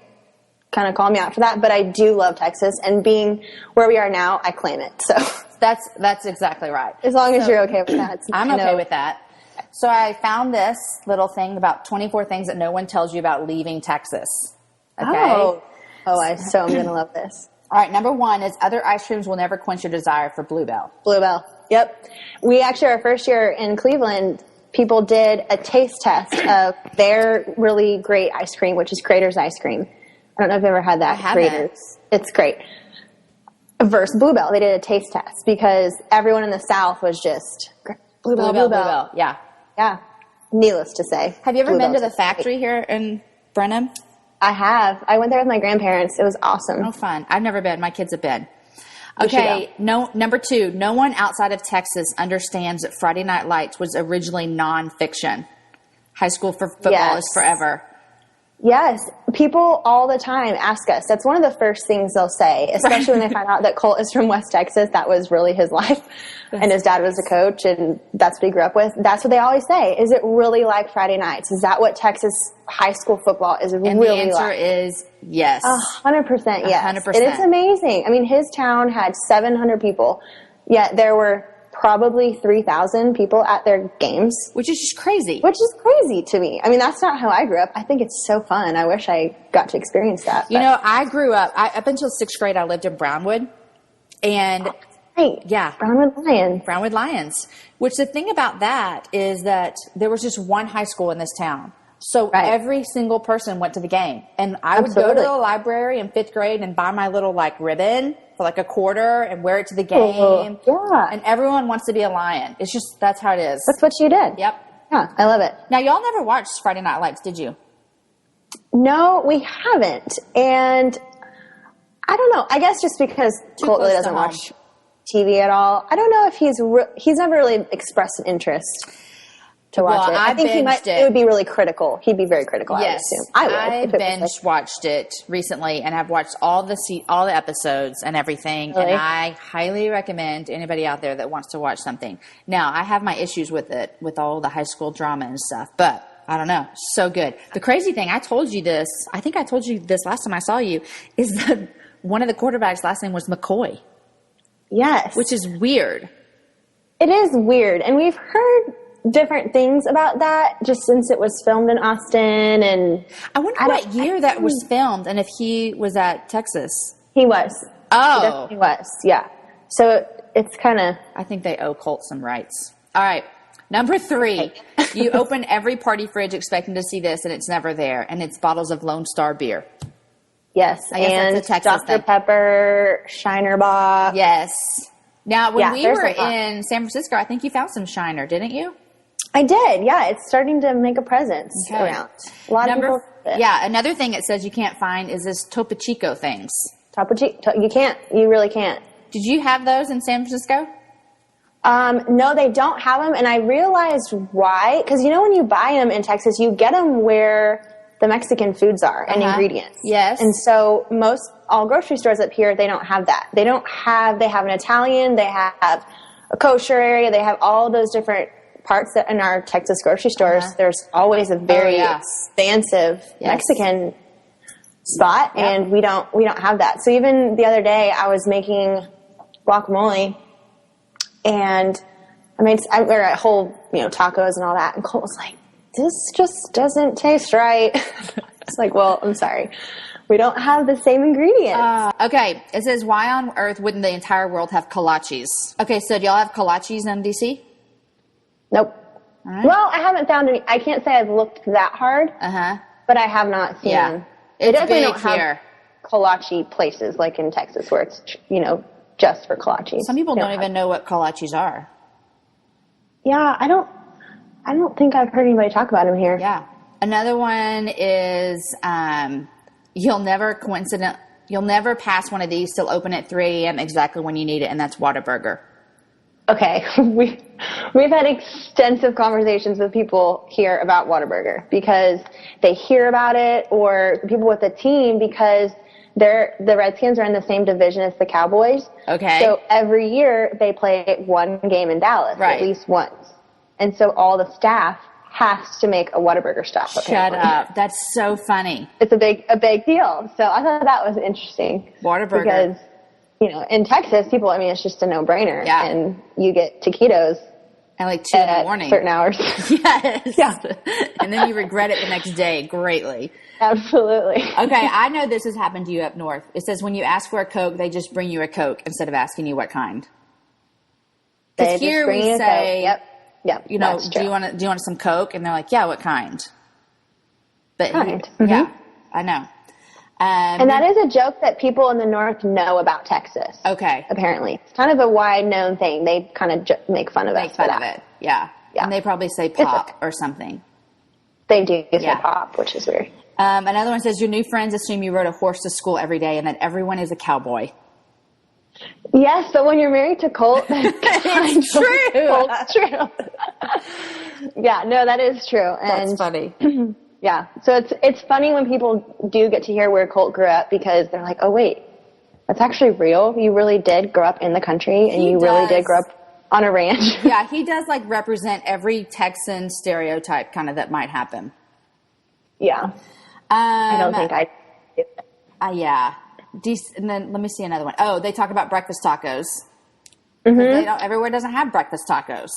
kind of call me out for that, but I do love Texas, and being where we are now, I claim it. So that's exactly right. As long as you're okay with that. I'm okay with that. So I found this little thing about 24 things that no one tells you about leaving Texas. Okay. Oh, I'm going to love this. All right. Number 1 is other ice creams will never quench your desire for Bluebell. Bluebell. Yep. We actually, our first year in Cleveland, people did a taste test of their really great ice cream, which is Crater's ice cream. I don't know if you've ever had that. I haven't. It's great. Versus Bluebell. They did a taste test because everyone in the South was just Bluebell. Yeah. Yeah. Needless to say. Have you ever been to the factory here in Brenham? I have. I went there with my grandparents. It was awesome. Oh, fun. I've never been. My kids have been. Okay. Number 2, no one outside of Texas understands that Friday Night Lights was originally nonfiction. High school for football is forever. Yes. People all the time ask us. That's one of the first things they'll say, especially when they find out that Colt is from West Texas. That was really his life. And his dad was a coach, and that's what he grew up with. That's what they always say. Is it really like Friday nights? Is that what Texas high school football is really like? And the answer is yes. 100% yes. 100%. And it's amazing. I mean, his town had 700 people, yet there were probably 3,000 people at their games. Which is just crazy. Which is crazy to me. I mean, that's not how I grew up. I think it's so fun. I wish I got to experience that. You know, I grew up, up until 6th grade, I lived in Brownwood. And Brownwood Lions. Which the thing about that is that there was just one high school in this town. So every single person went to the game. And I would go to the library in 5th grade and buy my little ribbon for a quarter and wear it to the game. Yeah. And everyone wants to be a Lion. It's just, that's how it is. That's what you did. Yep. Yeah, I love it. Now, y'all never watched Friday Night Lights, did you? No, we haven't. And I don't know. I guess just because Colt really doesn't watch TV at all. I don't know if he's never really expressed an interest to watch it. I think it would be really critical. He'd be very critical, yes, I would. I binge watched it recently, and I've watched all the episodes and everything, really? And I highly recommend anybody out there that wants to watch something. Now, I have my issues with it, with all the high school drama and stuff, but I don't know. So good. The crazy thing, I told you this last time I saw you, is that one of the quarterbacks' last name was McCoy. Yes. Which is weird. It is weird. And we've heard different things about that just since it was filmed in Austin. And I wonder what year that was filmed and if he was at Texas. He was. Oh. He definitely was. Yeah. So it's kind of... I think they owe Colt some rights. All right. Number 3. You open every party fridge expecting to see this, and it's never there. And it's bottles of Lone Star beer. Yes, I guess and that's a Texas Dr. thing. Pepper, Shiner Box. Yes. Now, when we there's were a lot. in San Francisco, I think you found some Shiner, didn't you? I did, yeah. It's starting to make a presence around. A lot of people. Yeah, another thing it says you can't find is this Topo Chico things. You can't. You really can't. Did you have those in San Francisco? No, they don't have them, and I realized why. Because when you buy them in Texas, you get them where the Mexican foods are and ingredients. Yes. And so all grocery stores up here, they don't have that. They have an Italian, they have a kosher area, they have all those different parts that in our Texas grocery stores, there's always a very expansive Mexican spot, and we don't have that. So even the other day, I was making guacamole, and I made a whole tacos and all that, and Colt was like, "This just doesn't taste right." It's like, well, I'm sorry. We don't have the same ingredients. Okay. It says, why on earth wouldn't the entire world have kolaches? Okay, so do y'all have kolaches in D.C.? Nope. All right. Well, I haven't found any. I can't say I've looked that hard, but I have not seen them. It's definitely big don't have here. kolache places like in Texas where it's, just for kolaches. Some people don't even know what kolaches are. Yeah, I don't think I've heard anybody talk about them here. Yeah. Another one is you'll never pass one of these till open at 3 a.m. exactly when you need it, and that's Whataburger. Okay, we've had extensive conversations with people here about Whataburger because they hear about it, or people with the team because the Redskins are in the same division as the Cowboys. Okay. So every year they play one game in Dallas, at least once. And so all the staff has to make a Whataburger stop. Shut up. That's so funny. It's a big deal. So I thought that was interesting. Whataburger. Because, in Texas, people, it's just a no-brainer. Yeah. And you get taquitos at like 2 in the morning. Certain hours. Yes. Yeah. And then you regret it the next day greatly. Absolutely. Okay, I know this has happened to you up north. It says when you ask for a Coke, they just bring you a Coke instead of asking you what kind. Because here we say, Yep. do you want some Coke? And they're like, yeah, what kind? But Mm-hmm. I know. And that is a joke that people in the North know about Texas. Okay. Apparently. It's kind of a wide-known thing. They kind of make fun of us for that. Make fun of it, yeah. And they probably say pop or something. They do say pop, which is weird. Another one says, your new friends assume you rode a horse to school every day and that everyone is a cowboy. Yes, but when you're married to Colt, it's true. Colt's true. Yeah, no, that is true. And that's funny. Yeah, so it's funny when people do get to hear where Colt grew up because they're like, oh, wait, that's actually real? You really did grow up in the country and you really did grow up on a ranch? Yeah, he does represent every Texan stereotype kind of that might happen. Yeah. I don't think yeah. And then let me see another one. Oh, they talk about breakfast tacos. Mm-hmm. Everywhere doesn't have breakfast tacos.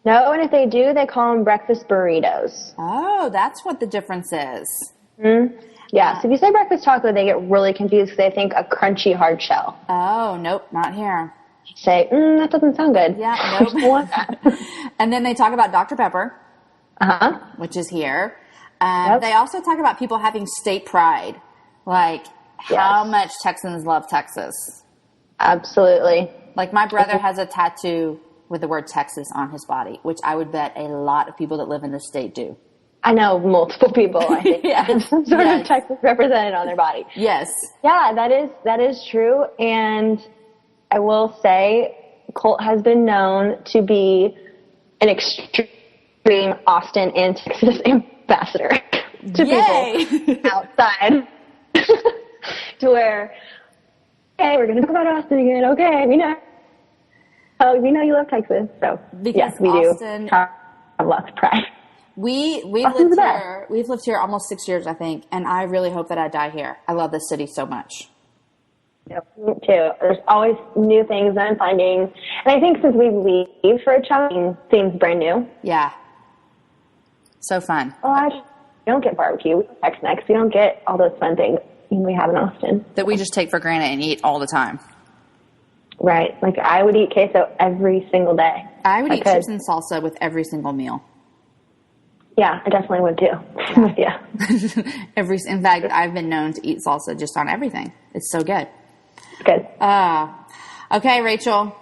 No, and if they do, they call them breakfast burritos. Oh, that's what the difference is. Mm-hmm. Yeah, so if you say breakfast taco, they get really confused because they think a crunchy hard shell. Oh, nope, not here. Say, that doesn't sound good. Yeah, nope. I want that. And then they talk about Dr. Pepper, which is here. They also talk about people having state pride, how much Texans love Texas. Absolutely. My brother has a tattoo with the word Texas on his body, which I would bet a lot of people that live in the state do. I know multiple people, I think, have some sort of Texas represented on their body. Yes. Yeah, that is true. And I will say Colt has been known to be an extreme Austin and Texas ambassador to people outside. To where, okay, we're going to talk about Austin again. Okay, we know. Oh, we know you love Texas. So, because yes, we Austin, do have lots of pride. We've lived here almost 6 years, I think, and I really hope that I die here. I love this city so much. Yep, me too. There's always new things that I'm finding. And I think since we leave for a chunk, it seems brand new. Yeah. So fun. Well, we don't get barbecue. We don't Tex-Mex. We don't get all those fun things we have in Austin. That we just take for granted and eat all the time. Right. I would eat queso every single day. I would eat chips and salsa with every single meal. Yeah, I definitely would too. Yeah. In fact, I've been known to eat salsa just on everything. It's so good. It's good. Okay, Rachel,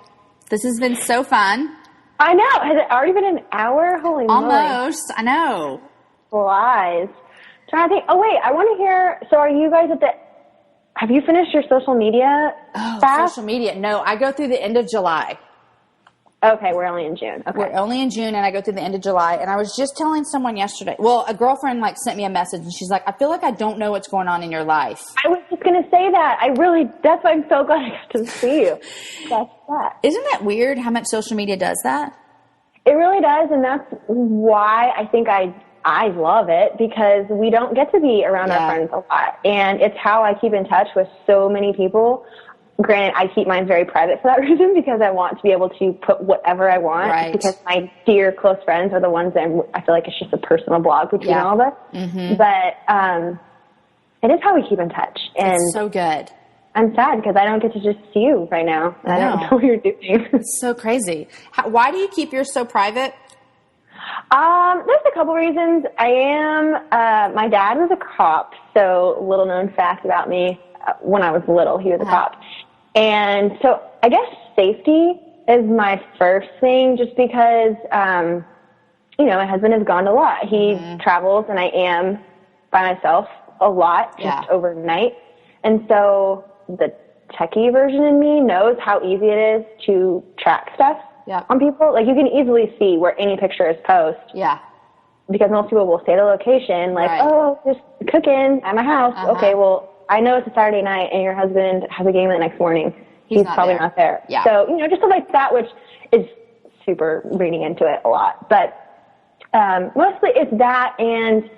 this has been so fun. I know. Has it already been an hour? Holy moly. Almost. I know. Flies. Trying to think. Oh, wait. I want to hear. So are you guys have you finished your social media fast? Social media. No, I go through the end of July. Okay, we're only in June. Okay. We're only in June, and I go through the end of July. And I was just telling someone yesterday. Well, a girlfriend sent me a message, and she's like, "I feel like I don't know what's going on in your life." I was just gonna say that. That's why I'm so glad I got to see you. That's that. Isn't that weird how much social media does that? It really does, and that's why I think I love it, because we don't get to be around our friends a lot, and it's how I keep in touch with so many people. Granted, I keep mine very private for that reason, because I want to be able to put whatever I want, right. Because my dear close friends are the ones that I feel like it's just a personal blog between all of us. Mm-hmm. But it is how we keep in touch. And it's so good. I'm sad because I don't get to just see you right now. I don't know what you're doing. It's so crazy. Why do you keep yours so private? There's a couple reasons. My dad was a cop, so little known fact about me. When I was little, he was a cop. And so I guess safety is my first thing, just because, my husband has gone a lot. He travels, and I am by myself a lot, just overnight. And so the techie version in me knows how easy it is to track stuff on people. Like, you can easily see where any picture is posted. Yeah. Because most people will say the location, just cooking at my house. Okay, well, I know it's a Saturday night and your husband has a game the next morning. He's probably not there. Yeah. So, just stuff like that, which is super reading into it a lot. But mostly it's that, and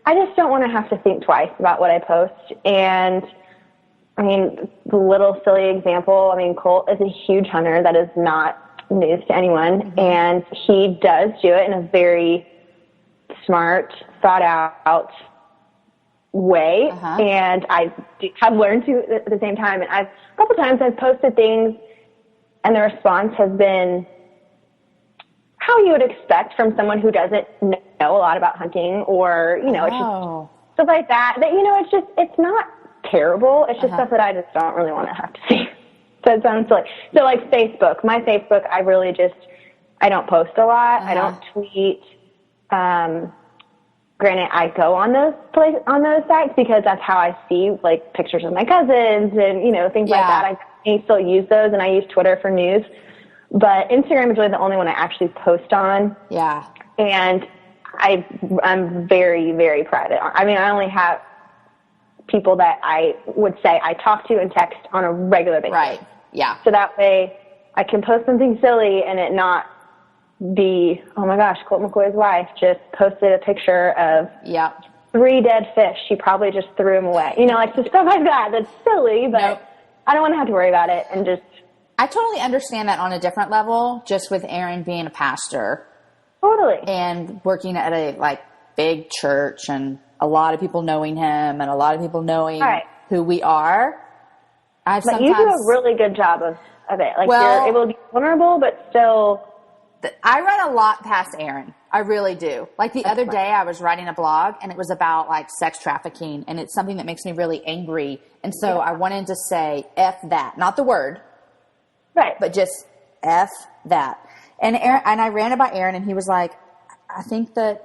I just don't want to have to think twice about what I post. And, the little silly example, Colt is a huge hunter. That is not news to anyone. Mm-hmm. And he does do it in a very smart, thought out way, and I have learned to at the same time. And a couple times I've posted things, and the response has been how you would expect from someone who doesn't know a lot about hunting, or it's just stuff like that. That it's not terrible. It's just stuff that I just don't really want to have to see. So it sounds silly. So Facebook, my Facebook, I don't post a lot. I don't tweet. Granted, I go on those sites because that's how I see pictures of my cousins and things like that. I still use those, and I use Twitter for news. But Instagram is really the only one I actually post on. Yeah. And I'm very, very private. I only have people that I would say I talk to and text on a regular basis. Right. Yeah. So that way I can post something silly and it not be, oh my gosh, Colt McCoy's wife just posted a picture of 3 dead fish. She probably just threw them away. Just stuff like that. That's silly, but I don't want to have to worry about it. And I totally understand that on a different level, just with Aaron being a pastor. Totally. And working at a big church, and a lot of people knowing him, and a lot of people knowing who we are. But you do a really good job of it. You're able to be vulnerable, but still. I run a lot past Aaron. I really do. The other day I was writing a blog, and it was about sex trafficking, and it's something that makes me really angry. And so I wanted to say F that, not the word. Right. But just F that. And I ran it by Aaron, and he was like, I think that,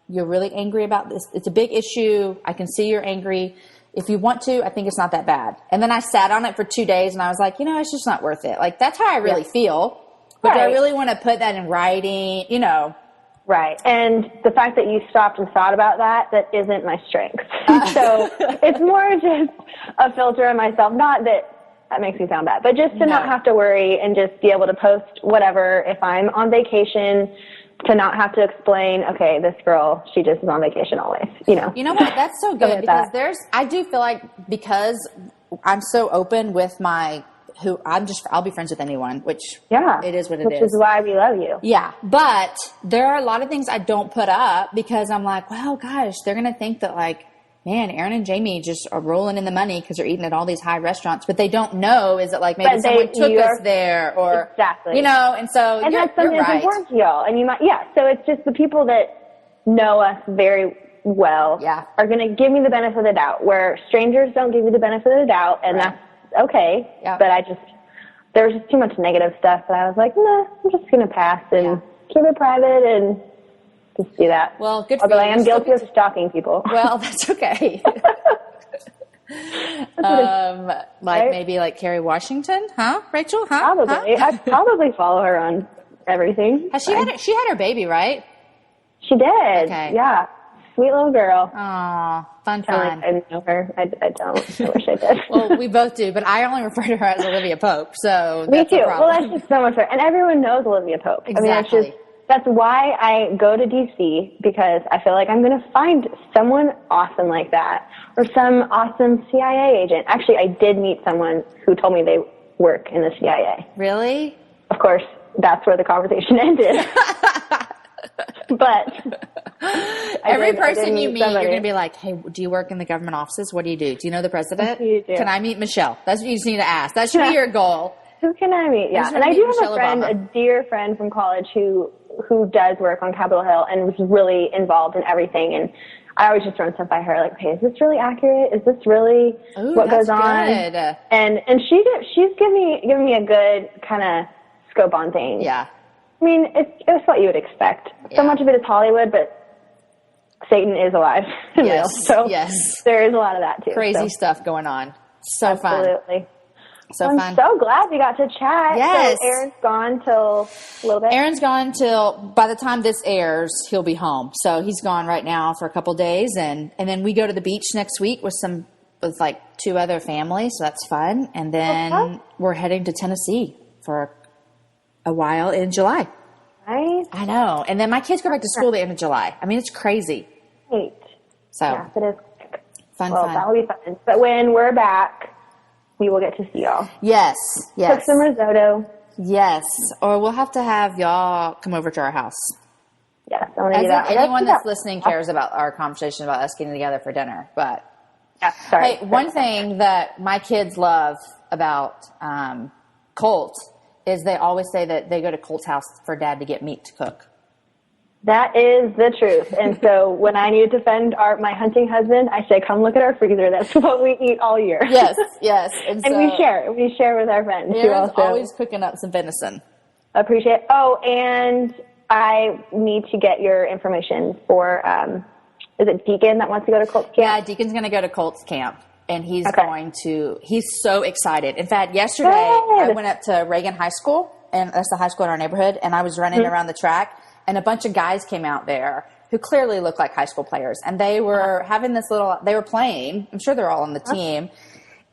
you're really angry about this. It's a big issue. I can see you're angry. If you want to, I think it's not that bad. And then I sat on it for 2 days, and I was like, it's just not worth it. That's how I really feel. But do I really want to put that in writing, Right. And the fact that you stopped and thought about that isn't my strength. So it's more just a filter on myself. Not that makes me sound bad, but just to not have to worry and just be able to post whatever. If I'm on vacation, to not have to explain, okay, this girl, she just is on vacation always, You know what? That's so good, because I do feel like, because I'm so open with I'll be friends with anyone, which it is what it is. Which is why we love you. Yeah. But there are a lot of things I don't put up because I'm like, well, gosh, they're going to think that man, Aaron and Jamie just are rolling in the money because they're eating at all these high restaurants. But they don't know, is it maybe someone took us there, or, exactly. And so and that's something that's important to y'all. And you might, so it's just the people that know us very well are going to give me the benefit of the doubt, where strangers don't give you the benefit of the doubt, and that's okay. But there was just too much negative stuff that I was like, nah, I'm just going to pass and keep it private and just do that. Well, good for you. Although I am guilty of stalking people. Well, that's okay. Maybe like Kerry Washington, huh? Rachel, huh? Probably. Huh? I probably follow her on everything. She had her baby, right? She did. Okay. Yeah. Sweet little girl. Aw, fun. I know her. I don't. I wish I did. Well, we both do, but I only refer to her as Olivia Pope, so Me that's too. a problem. Well, that's just so much fun. And everyone knows Olivia Pope. Exactly. I mean, that's why I go to DC, because I feel like I'm going to find someone awesome like that, or some awesome CIA agent. Actually, I did meet someone who told me they work in the CIA. Really? Of course, that's where the conversation ended. But every person you meet, you're going to be like, hey, do you work in the government offices? What do? Do you know the president? Can I meet Michelle? That's what you just need to ask. That should be your goal. Who can I meet? Yeah. And I do have a friend, a dear friend from college who does work on Capitol Hill and was really involved in everything. And I always just run stuff by her, like, okay, is this really accurate? Is this really what goes on? Good. And she's giving me a good kind of scope on things. Yeah. I mean, it's what you would expect. Yeah. So much of it is Hollywood, but Satan is alive and real. So there is a lot of that too. Crazy stuff going on. So fun. Absolutely. So I'm fun. So glad we got to chat. Yes. So Aaron's gone till a little bit. Aaron's gone till, by the time this airs, he'll be home. So he's gone right now for a couple days, and then we go to the beach next week with like 2 other families. So that's fun. And then we're heading to Tennessee for a while in July. Nice. I know. And then my kids go back to school the end of July. I mean, it's crazy. Great. So yes, it is. Fun. That'll be fun. But when we're back, we will get to see y'all. Yes. Cook some risotto. Yes. Or we'll have to have y'all come over to our house. Yes, I want to do that. Anyone that's listening cares about our conversation about us getting together for dinner. But sorry. Hey, one thing that my kids love about Colt is they always say that they go to Colt's house for Dad to get meat to cook. That is the truth. And so when I need to defend my hunting husband, I say, come look at our freezer. That's what we eat all year. Yes. And we share. We share with our friends. Aaron's always cooking up some venison. Appreciate it. Oh, and I need to get your information for, is it Deacon that wants to go to Colt's camp? Yeah, Deacon's going to go to Colt's camp. And he's he's so excited. In fact, yesterday I went up to Reagan High School, and that's the high school in our neighborhood, and I was running around the track, and a bunch of guys came out there who clearly looked like high school players, and they were having they were playing. I'm sure they're all on the team.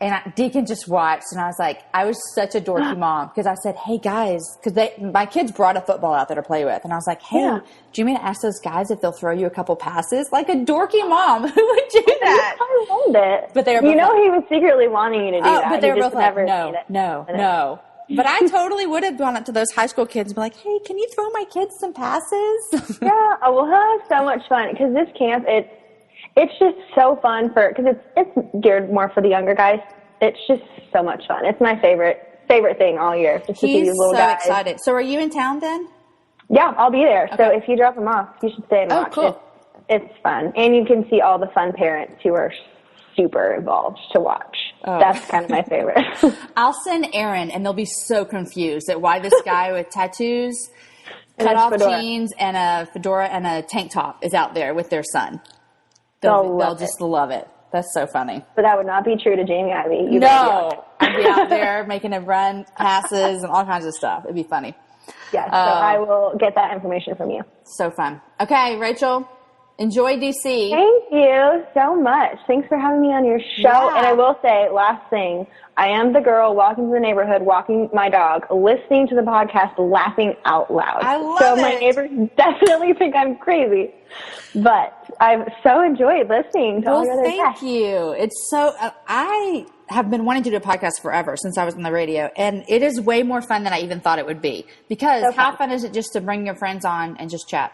And Deacon just watched, and I was like, I was such a dorky mom, because I said, hey, guys, because my kids brought a football out there to play with, and I was like, hey, do you mean to ask those guys if they'll throw you a couple passes? Like a dorky mom, who would do that? I loved it. But they were both he was secretly wanting you to do that. But they were both like, no. But I totally would have gone up to those high school kids and be like, hey, can you throw my kids some passes? Yeah, we'll have so much fun, because this camp, it's just so fun because it's geared more for the younger guys. It's just so much fun. It's my favorite thing all year. Just to see these little guys. Excited. So are you in town then? Yeah, I'll be there. Okay. So if you drop them off, you should stay and watch. Cool. It's fun. And you can see all the fun parents who are super involved to watch. That's kind of my favorite. I'll send Aaron, and they'll be so confused at why this guy with tattoos, cut off jeans, and a fedora and a tank top is out there with their son. They'll just love it. That's so funny. But that would not be true to Jamie Ivey. I'd be out there making him run passes and all kinds of stuff. It'd be funny. Yes, so I will get that information from you. So fun. Okay, Rachel, enjoy DC. Thank you so much. Thanks for having me on your show. Yeah. And I will say, last thing, I am the girl walking through the neighborhood, walking my dog, listening to the podcast, laughing out loud. I love So my neighbors definitely think I'm crazy. But I've so enjoyed listening to all your other guests. Thank you. It's so, I have been wanting to do a podcast forever since I was on the radio, and it is way more fun than I even thought it would be. Because how fun is it just to bring your friends on and just chat?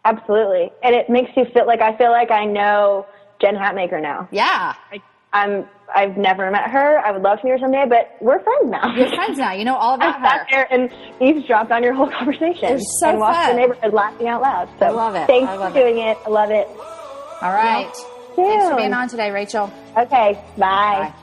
Absolutely. And it makes you feel like I know Jen Hatmaker now. Yeah. I've never met her. I would love to meet her someday, but we're friends now. You're friends now. You know all about her. I sat there and eavesdropped on your whole conversation. It's so and walked fun. the neighborhood laughing out loud. So I love it. Thanks for doing it. I love it. All right. Thanks for being on today, Rachel. Okay. Bye.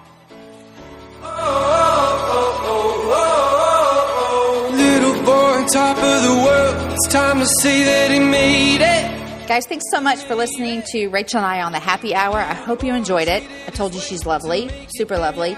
Little boy on top of the world, it's time to say that he made it. Guys, thanks so much for listening to Rachel and I on the Happy Hour. I hope you enjoyed it. I told you she's lovely, super lovely.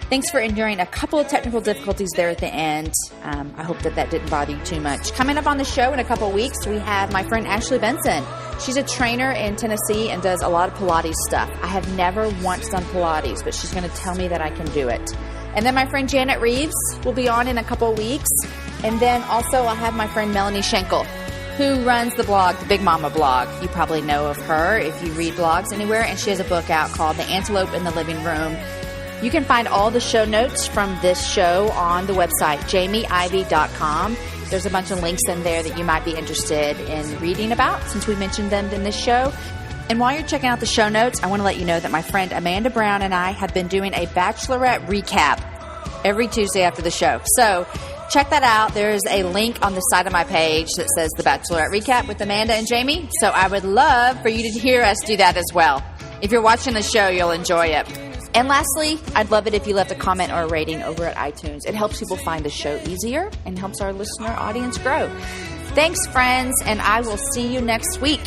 Thanks for enduring a couple of technical difficulties there at the end. I hope that didn't bother you too much. Coming up on the show in a couple of weeks, we have my friend Ashley Benson. She's a trainer in Tennessee and does a lot of Pilates stuff. I have never once done Pilates, but she's going to tell me that I can do it. And then my friend Janet Reeves will be on in a couple of weeks. And then also I'll have my friend Melanie Schenkel, who runs the blog, the Big Mama blog. You probably know of her if you read blogs anywhere. And she has a book out called The Antelope in the Living Room. You can find all the show notes from this show on the website, jamieivey.com. There's a bunch of links in there that you might be interested in reading about since we mentioned them in this show. And while you're checking out the show notes, I want to let you know that my friend Amanda Brown and I have been doing a Bachelorette recap every Tuesday after the show. So check that out. There's a link on the side of my page that says The Bachelorette Recap with Amanda and Jamie. So I would love for you to hear us do that as well. If you're watching the show, you'll enjoy it. And lastly, I'd love it if you left a comment or a rating over at iTunes. It helps people find the show easier and helps our listener audience grow. Thanks, friends, and I will see you next week.